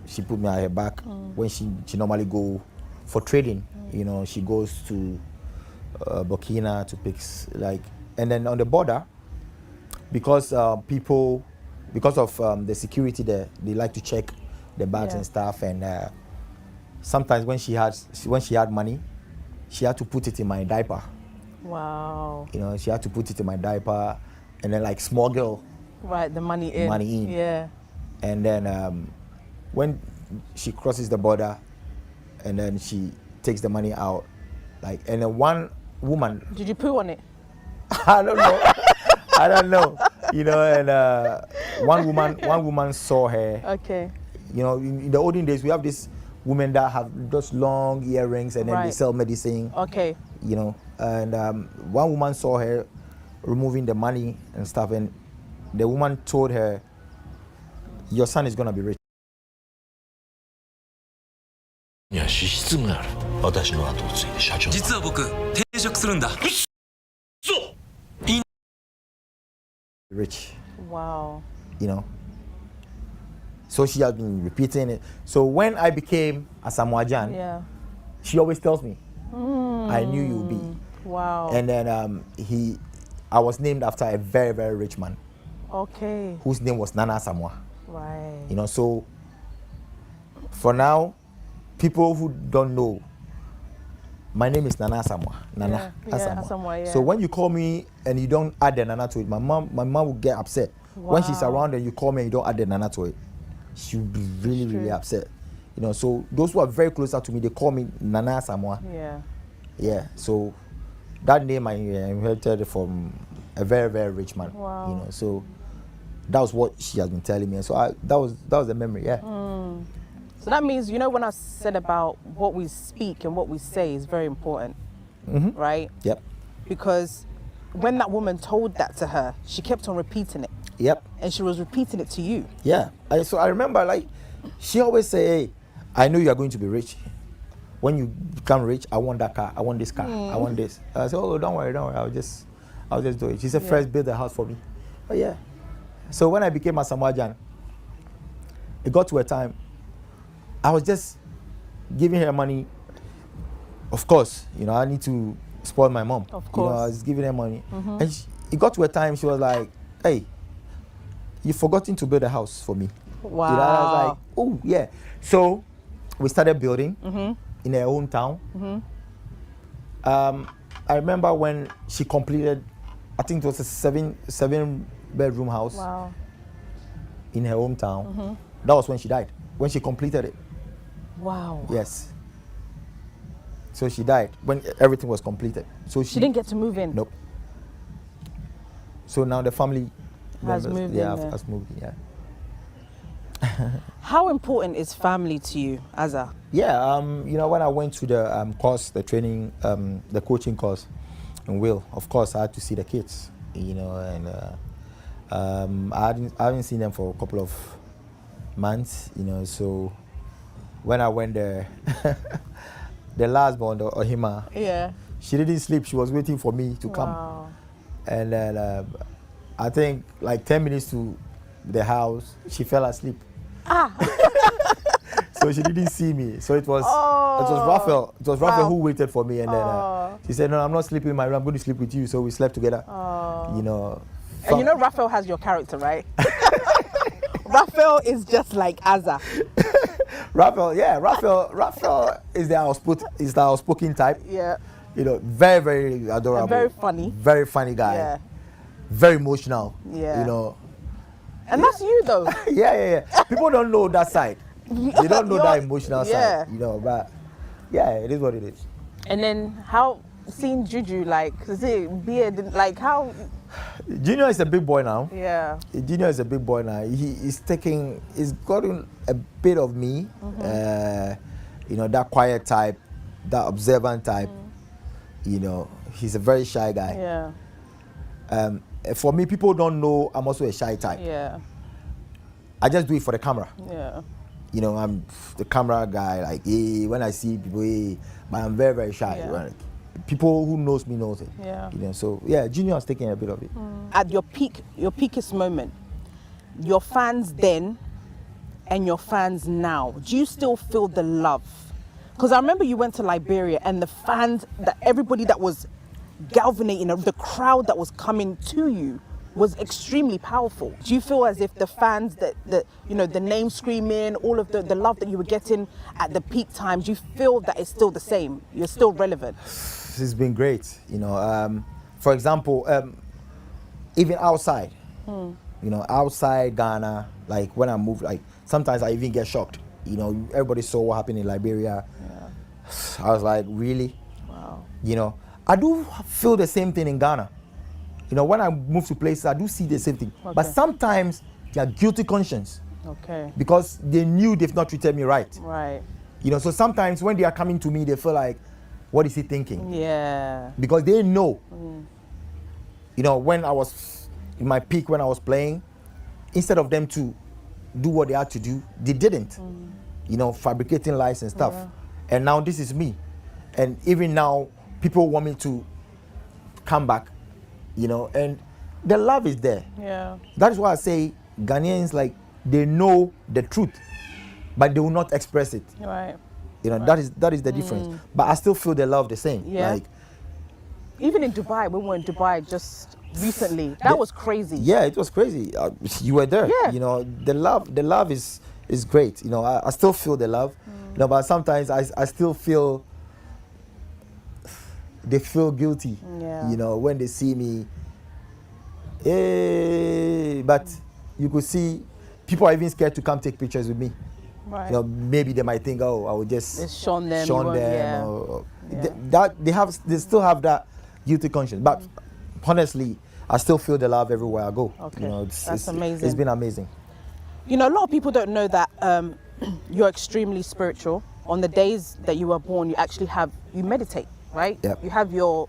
she put me on her back, when she normally go for trading, you know, she goes to Burkina to pick, like, and then on the border, because people, because of the security there, they like to check the bags and stuff, and sometimes when she had money, she had to put it in my diaper. Wow. You know, she had to put it in my diaper, and then like small girl. Right, the money in. Money in. Yeah. And then when she crosses the border, and then she takes the money out, like, and then one woman. Did you poo on it? I don't know. I don't know. You know, and one woman saw her. Okay. You know, in the olden days, we have this women that have those long earrings, and then they sell medicine. Okay. You know, and one woman saw her removing the money and stuff, and the woman told her, "Your son is gonna be rich." いや資質がある私の後を継いで社長実は僕転職するんだ Rich. Wow. You know, So she has been repeating it. So when I became a Samoa Jan, Yeah. she always tells me, I knew you would be. Wow. And then I was named after a very, very rich man Okay. whose name was Nana Samoa. Right. You know, so for now, people who don't know, my name is Nana Asamoah. Nana Asamoah, yeah. So when you call me and you don't add the Nana to it, my mom will get upset. When she's Wow. around and you call me and you don't add the Nana to it, she'll be really, really upset. You know, so those who are very closer to me, they call me Nana Asamoah. Yeah. Yeah. So that name I inherited from a very, very rich man. Wow. You know, so that was what she has been telling me. So that was the memory. Yeah. So that means, you know, when I said about what we speak and what we say is very important, right? Yep. Because when that woman told that to her, she kept on repeating it. Yep. And she was repeating it to you. Yeah. So I remember, like, she always say, hey, I know you are going to be rich. When you become rich, I want that car. I want this car. I want this. I said, oh, don't worry. I'll just do it. She said, first build a house for me. Oh, yeah. So when I became a Samoa Jan, it got to a time I was just giving her money. Of course, you know, I need to spoil my mom. Of course. You know, I was giving her money. And it got to a time she was like, hey, you've forgotten to build a house for me. Wow. You know, I was like, oh, yeah. So we started building in her hometown. I remember when she completed, I think it was a seven bedroom house in her hometown. That was when she died, when she completed it. Wow. Yes. So she died when everything was completed. So She didn't get to move in. Nope. So now the family Has members, moved yeah, in there. has moved. Yeah. How important is family to you, Azza? Yeah. You know, when I went to the course, the training, the coaching course in Will, of course I had to see the kids. You know, and I haven't seen them for a couple of months. You know, so when I went there, the last born, the Ohima, Yeah. she didn't sleep. She was waiting for me to come. Wow. And then I think like 10 minutes to the house, she fell asleep. So she didn't see me. So it was Raphael. It was Raphael who waited for me. And then she said, no, I'm not sleeping in my room. I'm going to sleep with you. So we slept together. You know. And you know Raphael has your character, right? Raphael is just like Azza. Raphael is the outspoken type. Yeah. You know, very, very adorable. And very funny. Very funny guy. Yeah. Very emotional. Yeah. You know. And that's you though. Yeah. People don't know that side. They don't know that emotional yeah. side. You know, but yeah, it is what it is. And then how seeing Juju, like, is it beard, like how? Junior is a big boy now. Yeah. Junior is a big boy now. He's gotten a bit of me. You know, that quiet type, that observant type. You know, he's a very shy guy. Yeah. For me, people don't know I'm also a shy type. Yeah. I just do it for the camera. Yeah. You know, I'm the camera guy. Like, when I see people, but I'm very, very shy. Yeah. Right? People who knows me knows it. Yeah. You know, so yeah, Junior is taking a bit of it. At your peakest moment, your fans then and your fans now, do you still feel the love? Because I remember you went to Liberia and the fans, everybody that was galvanizing, the crowd that was coming to you was extremely powerful. Do you feel as if the fans, you know, the name screaming, all of the love that you were getting at the peak time, do you feel that it's still the same? You're still relevant? This has been great. You know, for example, even outside, you know, outside Ghana, like when I moved, like sometimes I even get shocked. You know, everybody saw what happened in Liberia. Yeah. I was like, really? Wow. You know, I do feel the same thing in Ghana. You know, when I move to places, I do see the same thing. Okay. But sometimes they are guilty conscience. Okay. Because they knew they've not treated me right. Right. You know, so sometimes when they are coming to me, they feel like, what is he thinking? Yeah. Because they know. You know, when I was in my peak, when I was playing, instead of them to do what they had to do, they didn't. You know, fabricating lies and stuff. Yeah. And now this is me. And even now, people want me to come back, you know, and the love is there. Yeah. That is why I say Ghanaians, like, they know the truth, but they will not express it. Right. You know, that is the difference. But I still feel the love the same. Yeah. Like, even in Dubai, when we were in Dubai just recently, that was crazy. yeah, it was crazy. You were there. Yeah. You know, the love is great. You know, I still feel the love. You know, but sometimes I still feel they feel guilty. Yeah. You know, when they see me. But you could see people are even scared to come take pictures with me. Right. You know, maybe they might think, oh, I will just It's shun them. shun you won't- them. yeah. Or, Yeah. they still have that guilty conscience. But honestly, I still feel the love everywhere I go. Okay. You know, That's amazing. It's been amazing. You know, a lot of people don't know that you're extremely spiritual. On the days that you were born, you meditate, right? Yep. You have your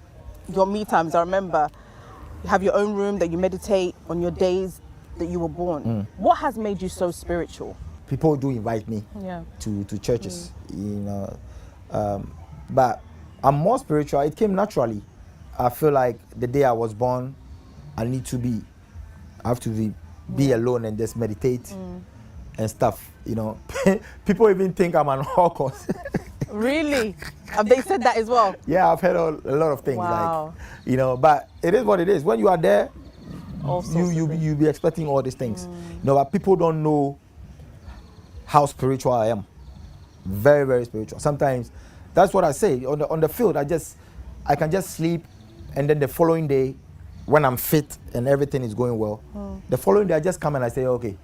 me times. I remember you have your own room that you meditate on your days that you were born. What has made you so spiritual? People do invite me Yeah. to churches, you know, but I'm more spiritual. It came naturally. I feel like the day I was born, I have to be alone and just meditate and stuff. You know, people even think I'm an Holocaust. Really? Have they said that as well? Yeah, I've heard a lot of things. Wow. Like, you know, but it is what it is. When you are there, All sorts of you things. be expecting all these things. You know, but people don't know how spiritual I am. Very, very spiritual. Sometimes that's what I say on the field. I can just sleep, and then the following day, when I'm fit and everything is going well, the following day I just come and I say, okay,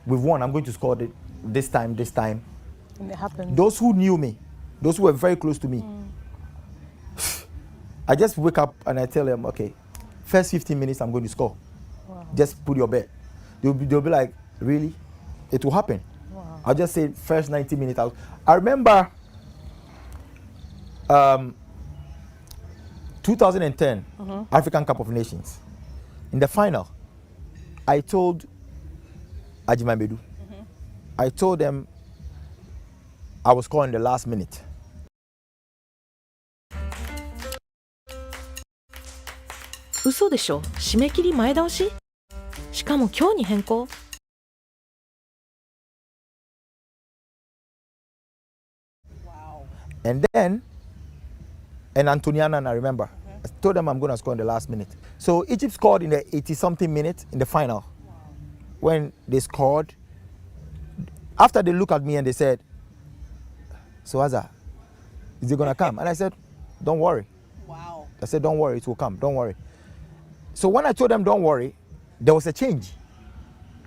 we've won. I'm going to score this time. And it happens. Those who knew me, those who were very close to me, I just wake up and I tell them, okay, first 15 minutes I'm going to score. Wow. Just put your bet. They'll be like, really? It will happen. Wow. I'll just say first 90 minutes. I remember 2010 African Cup of Nations. In the final, I told Ajimabedu, I told them I was scoring the last minute.嘘でしょ、締め切り前倒し、しかも今日に変更。And then, and Antoniana, and I remember, I told them I'm going to score in the last minute. So Egypt scored in the 80-something minute in the final. When they scored, after they looked at me and they said, so Azza, is it going to come? And I said, don't worry. Wow. I said, don't worry, it will come, don't worry. So when I told them, don't worry, there was a change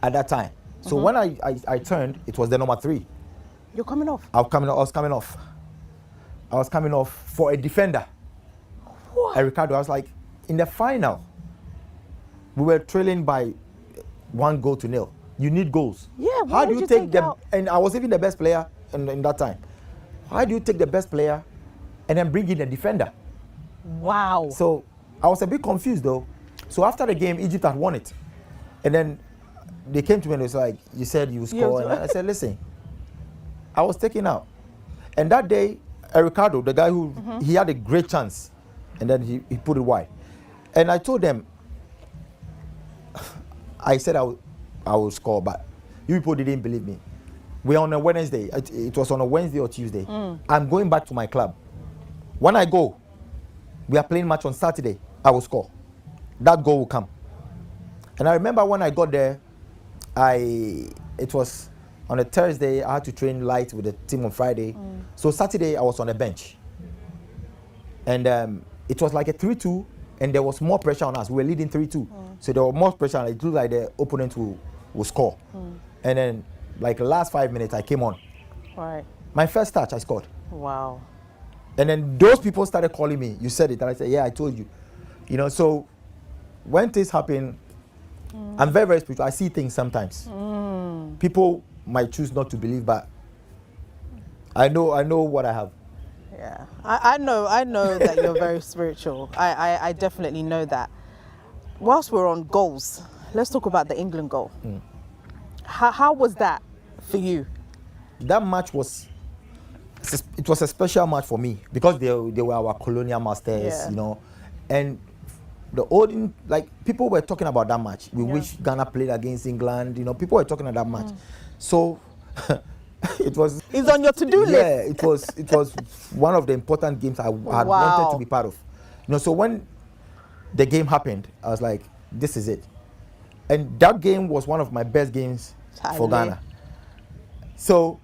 at that time. So when I turned, it was the number 3. You're coming off. I was coming off for a defender. What? Ricardo, I was like, in the final, we were trailing by 1-0. You need goals. Yeah, How do would you take them? out? And I was even the best player in that time. How do you take the best player and then bring in a defender? Wow. So I was a bit confused though. So after the game, Egypt had won it. And then they came to me and it was like, you said you score. And I said, listen, I was taken out. And that day, Ricardo, the guy who, he had a great chance. And then he put it wide. And I told them, I said I would score, but you people didn't believe me. We're on a Wednesday. It was on a Wednesday or Tuesday. I'm going back to my club. When I go, we are playing match on Saturday. I will score. That goal will come. And I remember when I got there, it was on a Thursday. I had to train light with the team on Friday. So Saturday I was on the bench. And it was like a 3-2, and there was more pressure on us. We were leading 3-2. So there was more pressure, and it looked like the opponent will score. And then, like the last 5 minutes, I came on. Right. My first touch, I scored. Wow. And then those people started calling me. You said it, and I said, yeah, I told you. You know, so when things happen, I'm very, very spiritual. I see things sometimes. People might choose not to believe, but I know what I have. Yeah, I know that you're very spiritual. I definitely know that. Whilst we're on goals, let's talk about the England goal. How was that for you? That match was a special match for me because they were our colonial masters, Yeah. you know. And the olden, like people were talking about that match. We wish Ghana played against England. You know, people were talking about that match. So it was. It's on your to-do list. Yeah, it was one of the important games I had wanted to be part of. You know, so when the game happened, I was like, this is it. And that game was one of my best games for Ghana. So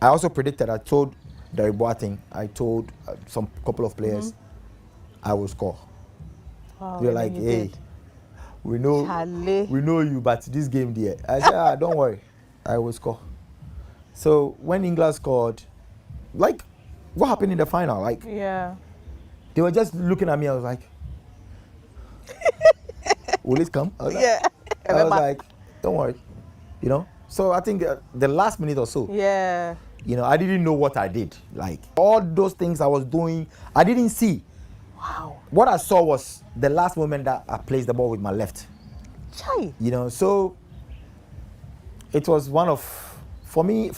I also predicted, I told Derek Boateng, I told some couple of players, I will score. Wow, They're like, hey, we know you, but this game there. I said, don't worry, I will score. So when England scored, like, what happened in the final? Like, they were just looking at me. I was like, will it come? I was like, I was like, don't worry, you know. So I think the last minute or so, you know, I didn't know what I did. Like all those things I was doing, I didn't see. Wow. What I saw was the last moment that I placed the ball with my left. Chai. You know, so it was one of, for me,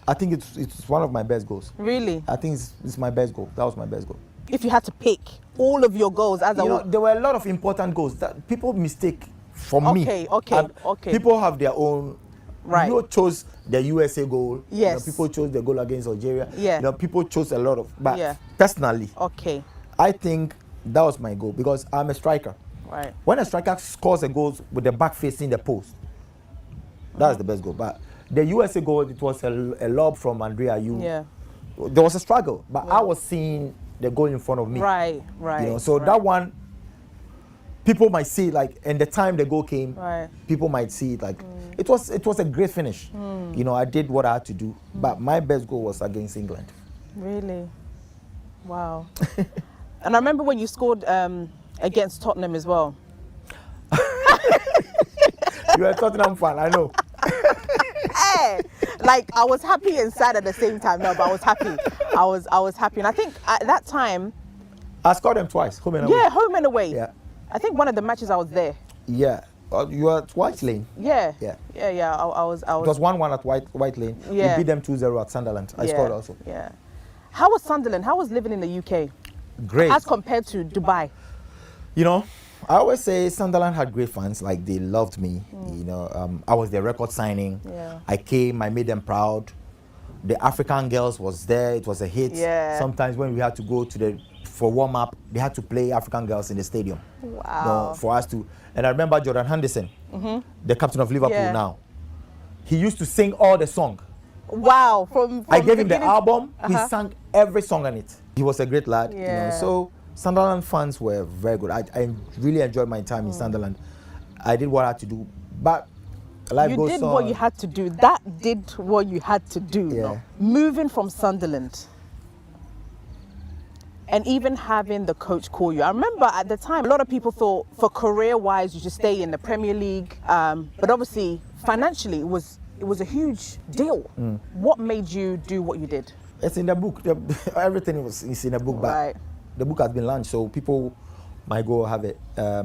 I think it's one of my best goals. Really? I think it's my best goal. That was my best goal. If you had to pick all of your goals as you know, there were a lot of important goals that people mistake from me. Okay. People have their own. Right. People chose the USA goal. Yes. You know, people chose the goal against Algeria. Yeah. You know, people chose a lot of. But personally, I think that was my goal because I'm a striker. Right. When a striker scores a goal with the back facing the post, that's the best goal. But the USA goal, it was a lob from Andrea Ayew. Yeah. There was a struggle, but I was seeing the goal in front of me. Right. You know, so that one, people might see it like, and the time the goal came, people might see it like, it was a great finish. You know, I did what I had to do, but my best goal was against England. Really? Wow. And I remember when you scored against Tottenham as well. You're a Tottenham fan, I know. Hey, like I was happy and sad at the same time. No, but I was happy. I was happy, and I think at that time, I scored them twice, home and away. Yeah, home and away. Yeah. I think one of the matches I was there. Yeah. You were at White Lane. Yeah. I was. It was 1-1 at White Lane. Yeah. We beat them 2-0 at Sunderland. I scored also. Yeah. How was Sunderland? How was living in the UK? Great. As compared to Dubai? You know, I always say Sunderland had great fans. Like they loved me. You know, I was their record signing. Yeah. I came. I made them proud. The African Girls was there. It was a hit. Yeah. Sometimes when we had to go to for warm up, they had to play African Girls in the stadium. Wow. You know, for us to. And I remember Jordan Henderson, the captain of Liverpool now. He used to sing all the song. Wow. From I gave him the album. He sang every song on it. He was a great lad. Yeah. You know, so Sunderland fans were very good. I really enjoyed my time in Sunderland. I did what I had to do, but life goes on. You did what you had to do. That did what you had to do. Yeah. Moving from Sunderland and even having the coach call you. I remember at the time, a lot of people thought for career-wise, you should stay in the Premier League. But obviously, financially, it was a huge deal. What made you do what you did? It's in the book. Everything is in the book, but the book has been launched, so people might go have it. I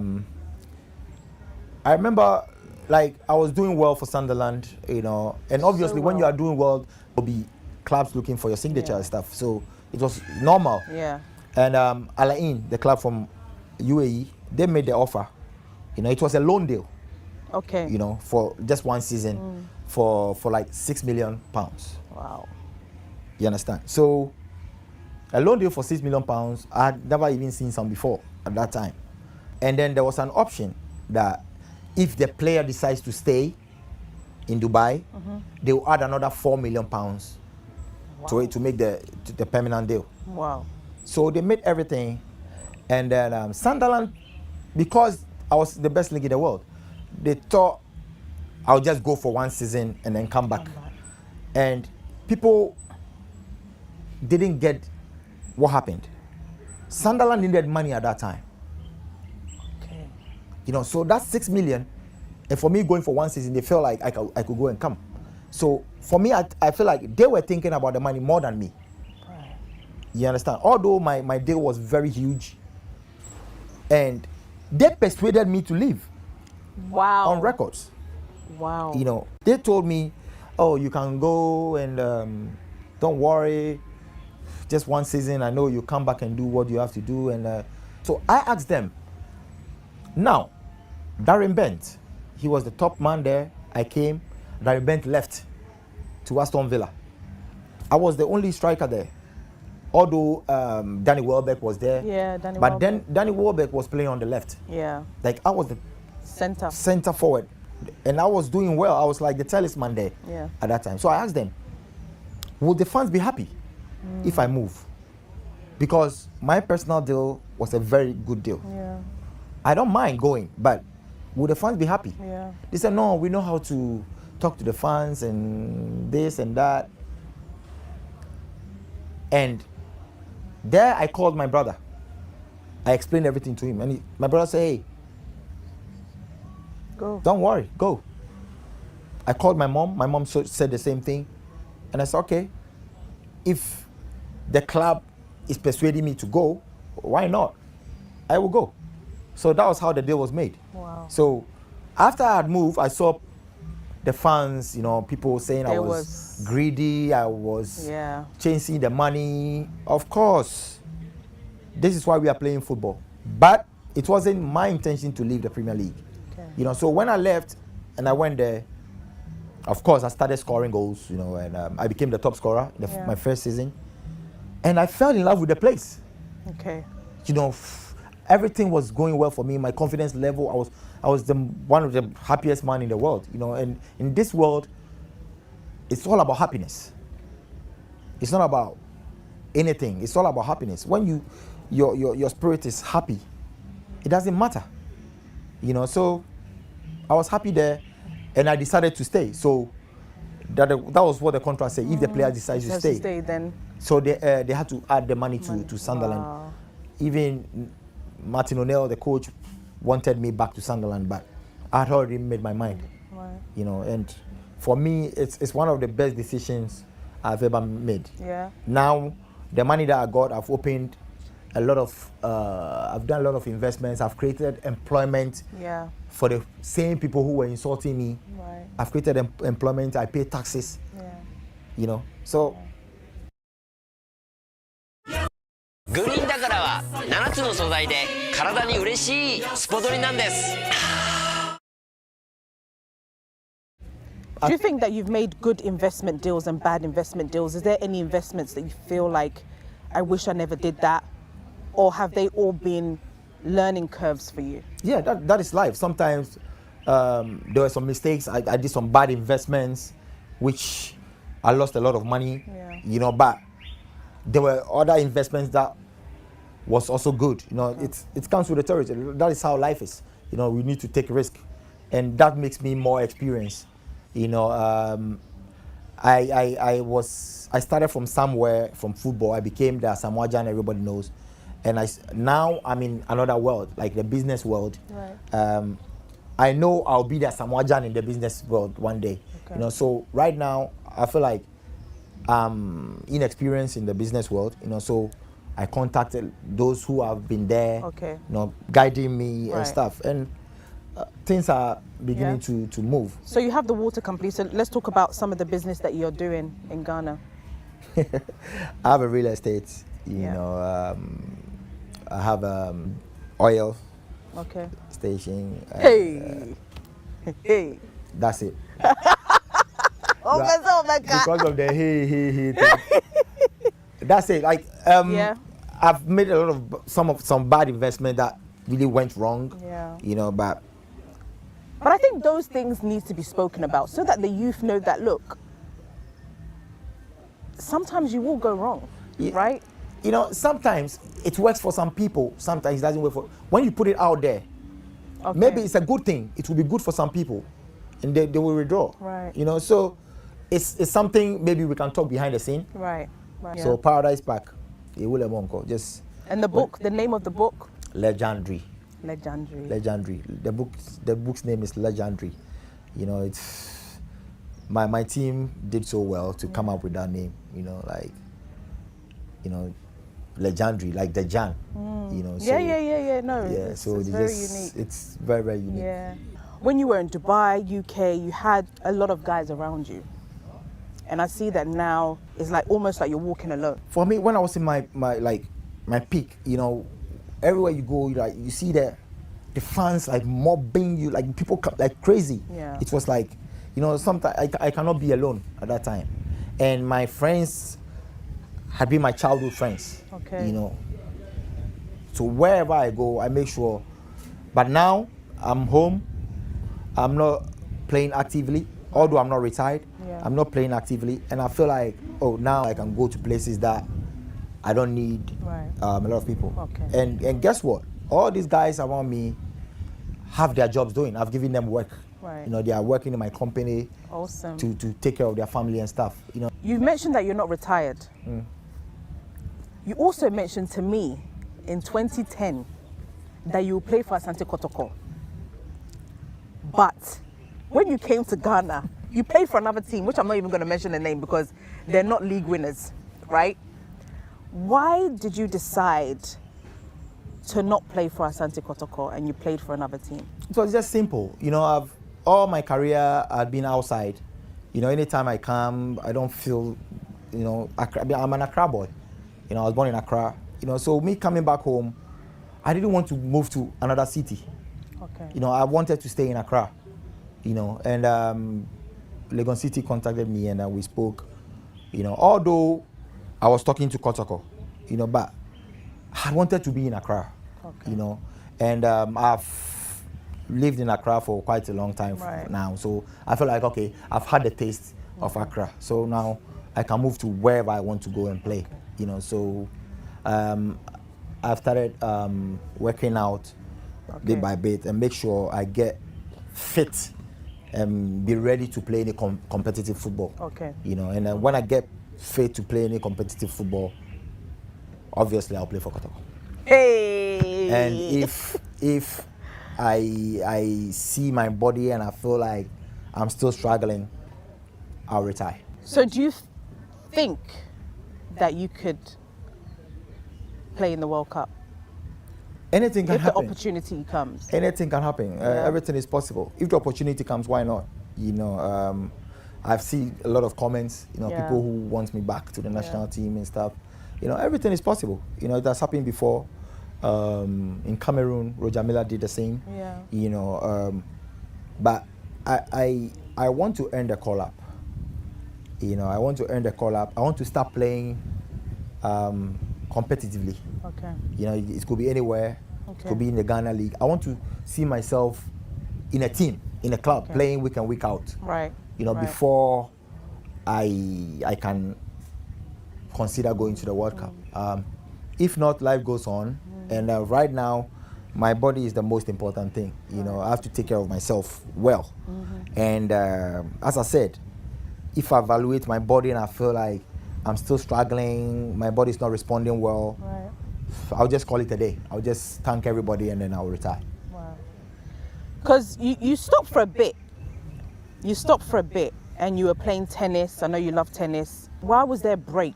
remember, like, I was doing well for Sunderland, you know, and obviously when you are doing well, there'll be clubs looking for your signature and stuff. So it was normal. Yeah. And Al Ain, the club from UAE, they made the offer. You know, it was a loan deal. Okay. You know, for just one season, for like £6 million. Wow. You understand? So a loan deal for £6 million, I had never even seen some before at that time. And then there was an option that if the player decides to stay in Dubai, they will add another £4 million to it to make the permanent deal. Wow. So they made everything. And then Sunderland, because I was the best league in the world, they thought I'll just go for one season and then come back. And people didn't get what happened. Sunderland needed money at that time. Okay. You know, so that's $6 million. And for me going for one season, they felt like I could go and come. So for me, I feel like they were thinking about the money more than me. Right. You understand? Although my deal was very huge, and they persuaded me to leave. Wow. On records. Wow. You know, they told me, oh, you can go and don't worry, just one season. I know you come back and do what you have to do. And so I asked them, Now, Darren Bent, he was the top man there. I came, Darren Bent left to Aston Villa. I was the only striker there. Although Danny Welbeck was there. Yeah, Danny but Welbeck. then Danny Welbeck was playing on the left. Yeah. Like I was the center forward. And I was doing well. I was like the talisman there at that time. So I asked them, would the fans be happy if I move? Because my personal deal was a very good deal. Yeah. I don't mind going, but would the fans be happy? Yeah. They said, no, we know how to talk to the fans and this and that. And there I called my brother. I explained everything to him. And my brother said, hey, go. Don't worry, go. I called my mom. My mom said the same thing. And I said, okay, if the club is persuading me to go, why not? I will go. So that was how the deal was made. Wow. So after I had moved, I saw the fans, you know, people saying I was greedy, I was chasing the money. Of course, this is why we are playing football. But it wasn't my intention to leave the Premier League. Okay. You know, so when I left and I went there, of course, I started scoring goals, you know, and I became the top scorer in my first season. And I fell in love with the place. Okay. You know, everything was going well for me. My confidence level, I was one of the happiest man in the world. You know, and in this world, it's all about happiness. It's not about anything. It's all about happiness. When your spirit is happy, it doesn't matter. You know, so I was happy there, and I decided to stay. So that was what the contract said. If the player decides to stay, then so they had to add the money to Sunderland. Wow. Even Martin O'Neill, the coach, wanted me back to Sunderland, but I had already made my mind. Right. You know, and for me, it's one of the best decisions I've ever made. Yeah. Now, the money that I got, I've opened a lot of, I've done a lot of investments. I've created employment for the same people who were insulting me. Right. I've created employment. I pay taxes. Yeah. You know, so. グリーンだからは7つの素材で体に嬉しいスポドリなんです。Do you think that you've made good investment deals and bad investment deals? Is there any investments that you feel like, I wish I never did that? Or have they all been learning curves for you? Yeah, that is life. Sometimes there were some mistakes. I did some bad investments, which I lost a lot of money, you know, but there were other investments that was also good. You know, it comes with the territory. That is how life is. You know, we need to take risk, and that makes me more experienced. You know, I started from somewhere, from football. I became the Samoa Jan everybody knows, and now I'm in another world, like the business world. Right. I know I'll be the Samoa Jan in the business world one day. Okay. You know, so right now I feel like inexperienced in the business world, you know, so I contacted those who have been there, you know, guiding me and stuff, and things are beginning to move. So you have the water company, so let's talk about some of the business that you're doing in Ghana. I have a real estate, you know, I have oil station. Hey. That's it. Oh my God. Because of the hey thing. That's it. Like I've made a lot of some bad investment that really went wrong. Yeah. You know, but I think those things need to be spoken about so that the youth know that, look, sometimes you will go wrong, right? You know, sometimes it works for some people, sometimes it doesn't work for. When you put it out there, maybe it's a good thing. It will be good for some people, and they will withdraw. Right. You know, so it's something maybe we can talk behind the scene. Right. So Paradise Park, just. And the name of the book? Legendary. Legendary. The book's name is Legendary. You know, it's my team did so well to come up with that name. You know, like, you know, Legendary, like the Jan. You know. So, No. Yeah. So it's very unique. It's very, very unique. Yeah. When you were in Dubai, UK, you had a lot of guys around you. And I see that now it's like almost like you're walking alone. For me, when I was in my peak, you know, everywhere you go, like you see the the fans like mobbing you, like people like crazy. Yeah. It was like, you know, sometimes I cannot be alone at that time, and my friends had been my childhood friends. Okay. You know, so wherever I go, I make sure. But now I'm home. I'm not playing actively, although I'm not retired. Yeah. I'm not playing actively, and I feel like, oh, now I can go to places that I don't need a lot of people. Okay. And guess what? All these guys around me have their jobs doing. I've given them work. Right. You know, they are working in my company. Awesome. To take care of their family and stuff. You know. You've mentioned that you're not retired. You also mentioned to me in 2010 that you play for Asante Kotoko. But when you came to Ghana, you played for another team, which I'm not even going to mention the name because they're not league winners, right? Why did you decide to not play for Asante Kotoko and you played for another team? It was just simple. You know, all my career I've been outside. You know, anytime I come, I don't feel, you know, I'm an Accra boy. You know, I was born in Accra. You know, so me coming back home, I didn't want to move to another city. Okay. You know, I wanted to stay in Accra. You know, and Legon City contacted me and we spoke. You know, although I was talking to Kotoko, you know, but I wanted to be in Accra. Okay. You know, and I've lived in Accra for quite a long time now, so I feel like, okay, I've had the taste of Accra, so now I can move to wherever I want to go and play. You know, so I've started working out bit by bit and make sure I get fit and be ready to play any competitive football. Okay. You know, and then when I get fit to play any competitive football, obviously I'll play for Kotoko. Hey. And if I see my body and I feel like I'm still struggling, I'll retire. So do you think that you could play in the World Cup? Anything can happen. If the opportunity comes. Anything can happen. Everything is possible. If the opportunity comes, why not? You know, I've seen a lot of comments, you know, people who want me back to the national team and stuff. You know, everything is possible. You know, that's happened before. In Cameroon, Roger Miller did the same. Yeah. You know, but I want to earn the call up. You know, I want to earn the call up. I want to start playing competitively. Okay. You know, it could be anywhere. Okay. It could be in the Ghana League. I want to see myself in a team, in a club, playing week in, week out. Right. You know, before I can consider going to the World Cup. If not, life goes on. And right now, my body is the most important thing. You know, I have to take care of myself well. And as I said, if I evaluate my body and I feel like I'm still struggling, my body's not responding well, I'll just call it a day. I'll just thank everybody and then I'll retire. Wow. Because you stopped for a bit. You stopped for a bit and you were playing tennis. I know you love tennis. Why was there a break?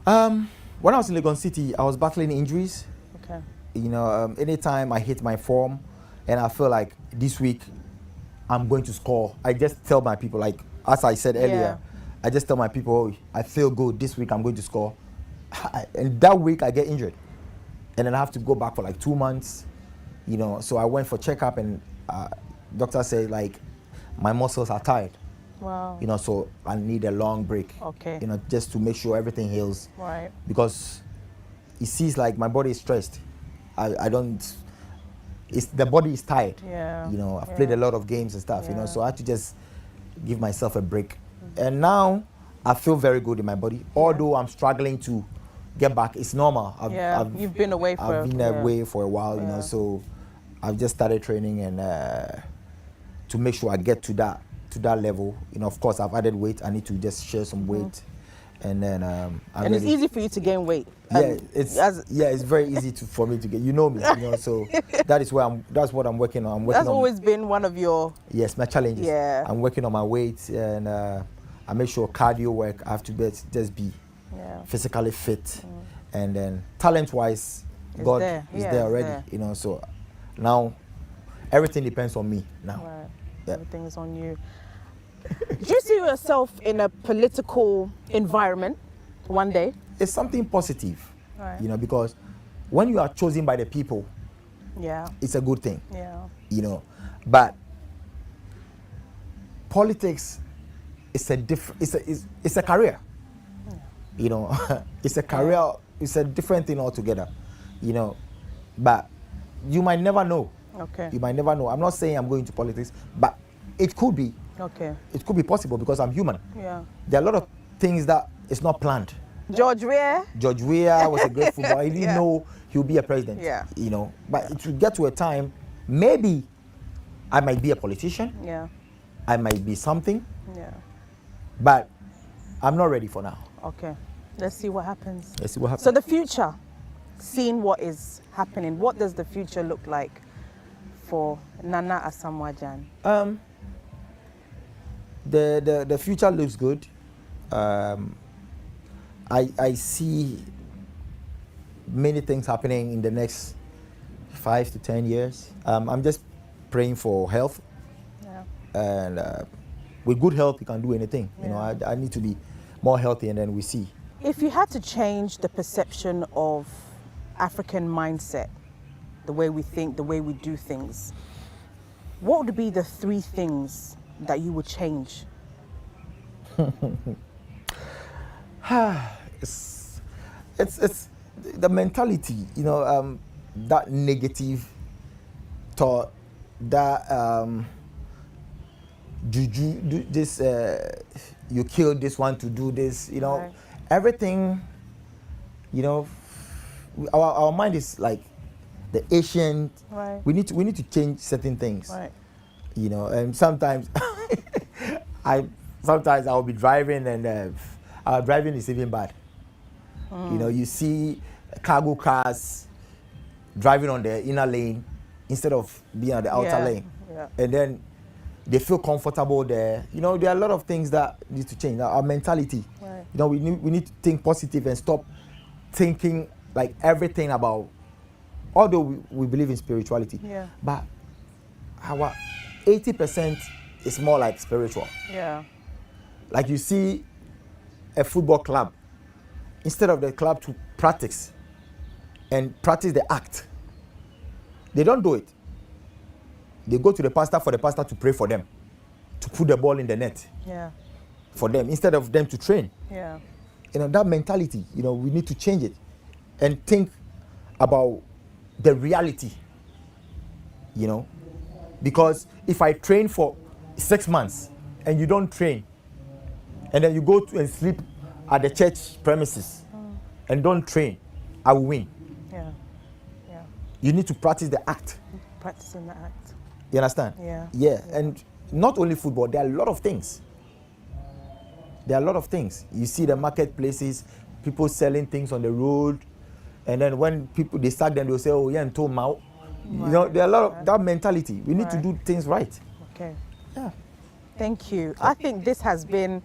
When I was in Legon City, I was battling injuries. Okay. You know, anytime I hit my form and I feel like this week I'm going to score, I just tell my people, like, as I said earlier, I just tell my people, oh, I feel good, this week I'm going to score. And that week I get injured. And then I have to go back for like 2 months, you know. So I went for checkup and doctor said, like, my muscles are tired. Wow. You know, so I need a long break. Okay. You know, just to make sure everything heals. Right. Because it seems like my body is stressed. I don't, the body is tired. Yeah. You know, I've played a lot of games and stuff, you know, so I had to just give myself a break. And now I feel very good in my body. Although I'm struggling to get back, it's normal. You've been away for I've been away for a while, you know, so I've just started training and to make sure I get to that level. You know, of course, I've added weight. I need to just share some weight, and then and it's easy for you to gain weight. Yeah, it's very easy for me to get. You know me, you know. So that's what I'm working on. That's always been one of your my challenges. Yeah, I'm working on my weight, and I make sure cardio work. I have to just be physically fit, and then talent-wise, God is there already. You know, so now everything depends on me now. Right. Everything is on you. Do you see yourself in a political environment one day? It's something positive, you know, because when you are chosen by the people, Yeah. It's a good thing. Yeah. You know, but politics is a different. It's a career. You know, it's a career. It's a different thing altogether. You know, but you might never know. Okay. You might never know. I'm not saying I'm going to politics, but it could be. Okay. It could be possible because I'm human. Yeah. There are a lot of things that it's not planned. George Weah. George Weah was a great footballer. He didn't Yeah. know he'll be a president. Yeah. You know, but it will get to a time, maybe I might be a politician. Yeah. I might be something, Yeah. but I'm not ready for now. Okay. Let's see what happens. Let's see what happens. So the future, seeing what is happening, what does the future look like for Nana Asamoah Gyan? The future looks good. I see many things happening in the next 5 to 10 years. I'm just praying for health. Yeah. And with good health, you can do anything. You know, I need to be more healthy, and then we see. If you had to change the perception of African mindset, the way we think, the way we do things, what would be the 3 things that you would change? It's the mentality, you know, that negative thought, that juju, do this, you killed this one to do this, you know, Right. everything, you know, our mind is like the ancient. Right. We need to change certain things. Right. You know, and sometimes I'll be driving, and our driving is even bad. You know, you see cargo cars driving on the inner lane instead of being on the outer Yeah, lane, yeah. and then they feel comfortable there. You know, there are a lot of things that need to change. Our mentality. Right. You know, we need to think positive and stop thinking like everything about. Although we believe in spirituality, Yeah. but our 80% is more like spiritual. Yeah. Like you see a football club, instead of the club to practice and practice the act, they don't do it. They go to the pastor for the pastor to pray for them, to put the ball in the net Yeah. for them, instead of them to train. Yeah. You know, that mentality, you know, we need to change it and think about the reality, you know, because if I train for 6 months and you don't train, and then you go to and sleep at the church premises and don't train, I will win. Yeah. Yeah. You need to practice the act. Practicing the act. You understand? Yeah. Yeah, and not only football, there are a lot of things. There are a lot of things. You see the marketplaces, people selling things on the road, and then when people they sack them, they'll say, "Oh, yeah, and to Mao." You know, there are a lot of that mentality. We need to do things right. Okay. Yeah. Thank you. I think this has been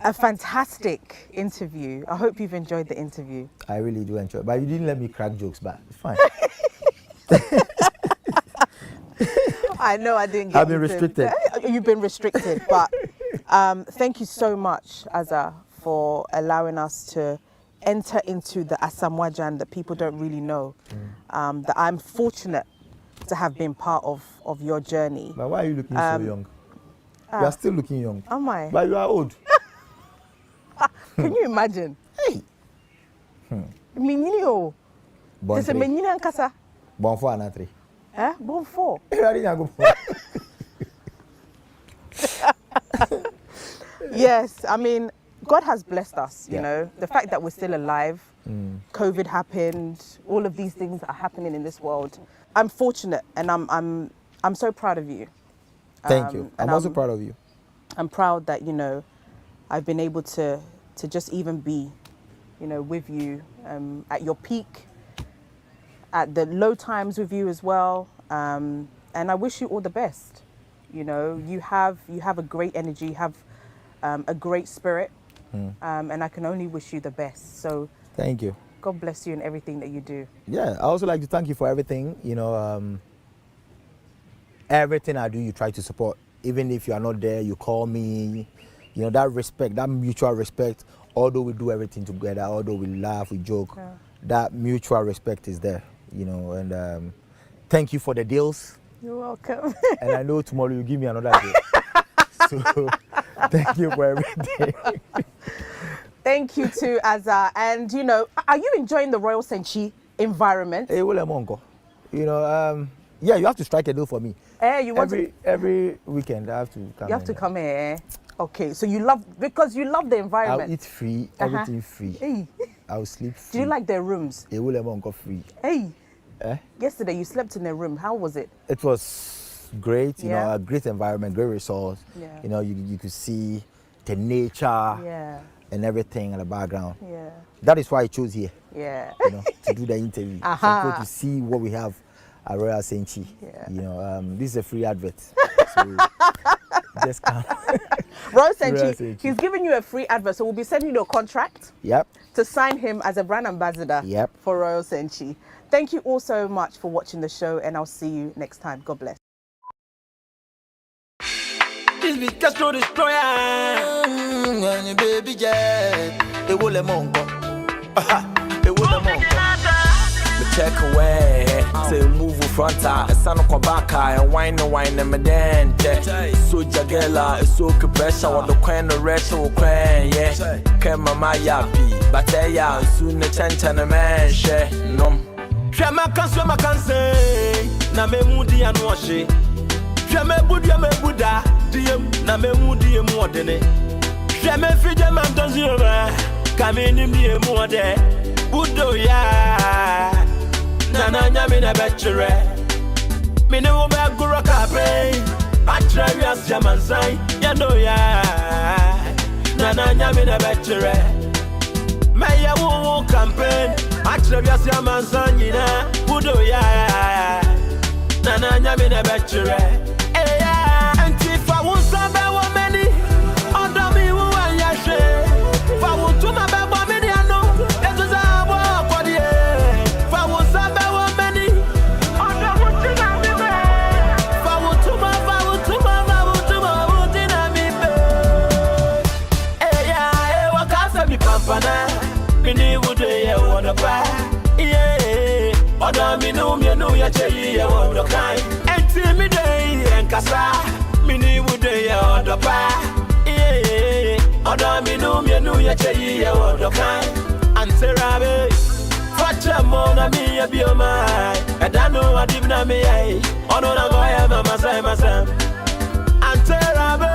a fantastic interview. I hope you've enjoyed the interview. I really do enjoy it, but you didn't let me crack jokes, but it's fine. I know I didn't get I've been you to- restricted. You've been restricted, but thank you so much, Azza, for allowing us to enter into the Asamoah Gyan that people don't really know. That I'm fortunate to have been part of your journey. But why are you looking so young? You are still looking young. Am I? But you are old. Can you imagine? Hey. Minyini o. Born This is three. minyini ankasa. Born 4 and 3. Eh? Born 4. Yes, I mean, God has blessed us, you know. The fact that we're still alive, COVID happened, all of these things are happening in this world. I'm fortunate, and I'm so proud of you. Thank you. I'm and also proud of you. I'm proud that, you know, I've been able to just even be, you know, with you at your peak, at the low times with you as well. And I wish you all the best. You know, you have a great energy, you have a great spirit, and I can only wish you the best. So Thank you. God bless you in everything that you do. Yeah, I also like to thank you for everything. You know, everything I do, you try to support. Even if you are not there, you call me. You know, that respect, that mutual respect, although we do everything together, although we laugh, we joke, that mutual respect is there, you know, and thank you for the deals. You're welcome. And I know tomorrow you give me another deal. So thank you for everything. Thank you too, Azza. And you know, are you enjoying the Royal Senchi environment? Hey, well, you know, yeah, you have to strike a deal for me. You want every weekend I have to come. You have to come here. Okay, so you love the environment. I'll eat free, everything free. Hey. I'll sleep free. Do you like their rooms? Hey, well, free. Hey. Yesterday you slept in a room. How was it? It was great. You know, a great environment, great resource. Yeah. You know, you could see the nature. Yeah. And everything in the background. Yeah. That is why I chose here. Yeah. You know, to do the interview. So to see what we have at Royal Senchi. Yeah. You know, this is a free advert. So just come. Royal Senchi, he's giving you a free advert, so we'll be sending you a contract. Yep. To sign him as a brand ambassador. Yep. For Royal Senchi. Thank you all so much for watching the show, and I'll see you next time. God bless. This be Castro Destroyer. Baby jet. It will let mongo. It will let mongo. Me check away. Say move front. A son of back. And wine and medente. So jagela. It's so pressure. On the coin of retro coin. Yeah. Came my yappy. But I soon the change man. Share. No. Shama can say. Na me moody and wash it. Shama Buddha. Diem na me mudi e mo de ne hwe me fije man don zira ka me ni mi e mo de budo ya na nya me na betchere me ne wo ba guro ka pe atra wi as jaman sai ya no ya na nya me na betchere me ya wo campaign atra wi as jaman sai na budo ya na nya me na betchere I don't know what even I may. On a goya, Mamma Sam. And Terrabe,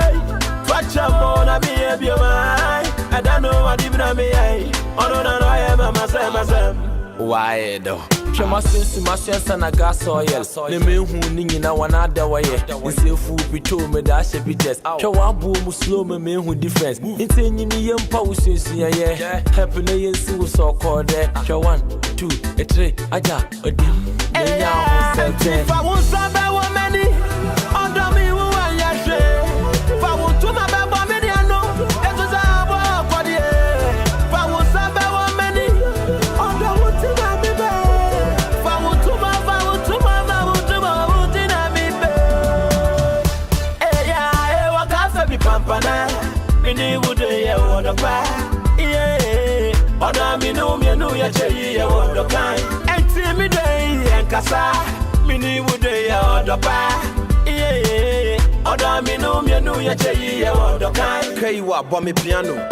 watch a mona be a biomai. I don't know what even I may. On a goya, Mamma Sam. Why though? Shema sense my sense and a gas oil. The men who ning na one other way. We say food be told me that should be just. Chawabu slow me men who difference. It's in the pauses yeah. Happiness was so called there. 1, 2, 3, aja, a dim. If I want some many under me who I yashe. If I want to my baba mediano, it was a walk for the air. If I want some many under what to my baby. If I want to my hey, yeah, what can be pampana? Mini would a word of yeah. Order me no, ya cherry, a word of kind. And see me day and cassa. Mini would a order yeah. Order me no, ya cherry, a word of kind. Kaywa, bomb piano.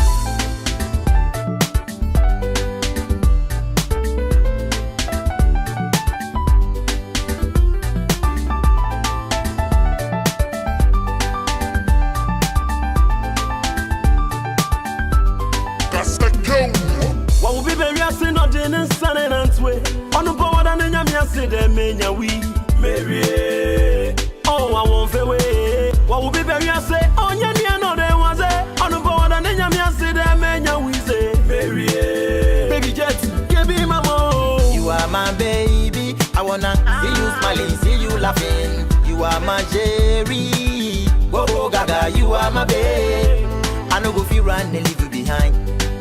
What will be very assin or dinner, son and answer. On the board and then I say, Mania, we Mary. Oh, I won't fail away. What will be very assay? Oh, yeah, no, there was a on the board and then I say, Mania, we say Mary. Baby Jet, give me my mom. You are my baby. I wanna see you smiling, see you laughing. You are my Jerry. Whoa, Gaga, you are my babe. I know go feel run and leave you behind.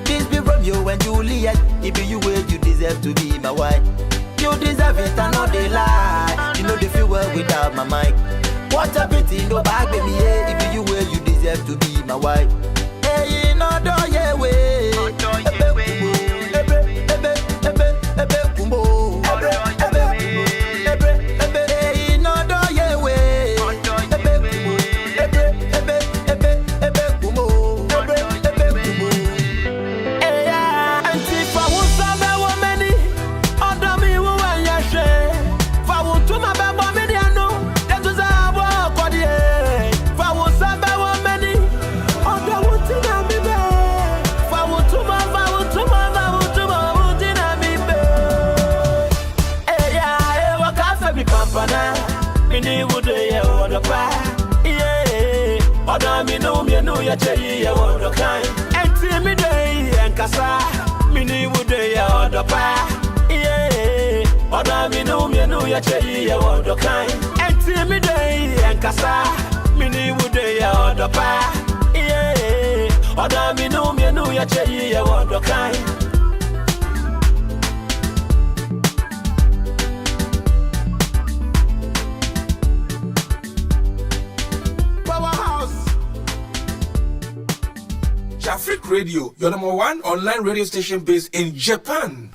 This be Romeo and Juliet. If you were, you deserve to be my wife. You deserve it, I know they lie. You know they feel well without my mic. What a pity, no bag baby, yeah. If you were, you deserve to be my wife. Hey, you know, do your way. ya cheyi ya wodo kind. Enti mi dey enkasa, mini wude ya odo pa. Yeah, oda mienu ya cheyi ya wodo kind. Enti mi dey enkasa, mini wude ya odo pa. Yeah, oda mienu ya cheyi ya wodo kind. Jafric Radio, your #1 online radio station based in Japan.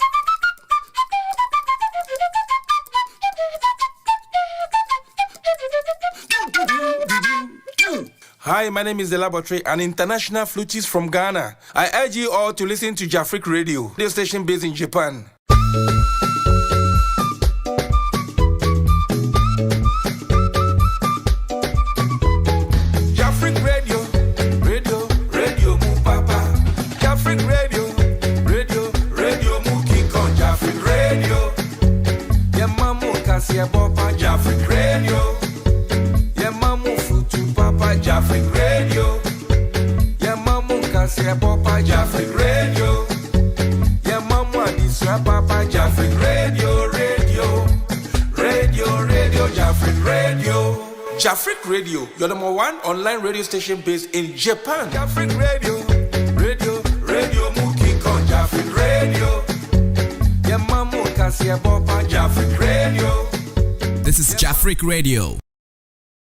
Hi, my name is The Laboratory, an international flutist from Ghana. I urge you all to listen to Jafric Radio station based in Japan. Jafric Radio, radio mu papa. Jafric Radio, radio mu kikon. Jafric Radio, mamu kasi bopa. Jafric Radio. Jafric Radio, ya mamu kasi bopa. Jafric Radio, ya mamu adiswa papa. Jafric Radio, radio, Jafric Radio. Jafric Radio, your #1 online radio station based in Japan. Jafric Radio, radio mukiko. Jafric Radio, ya mamu kasi bopa. Jafric Radio. This is Jafric Radio.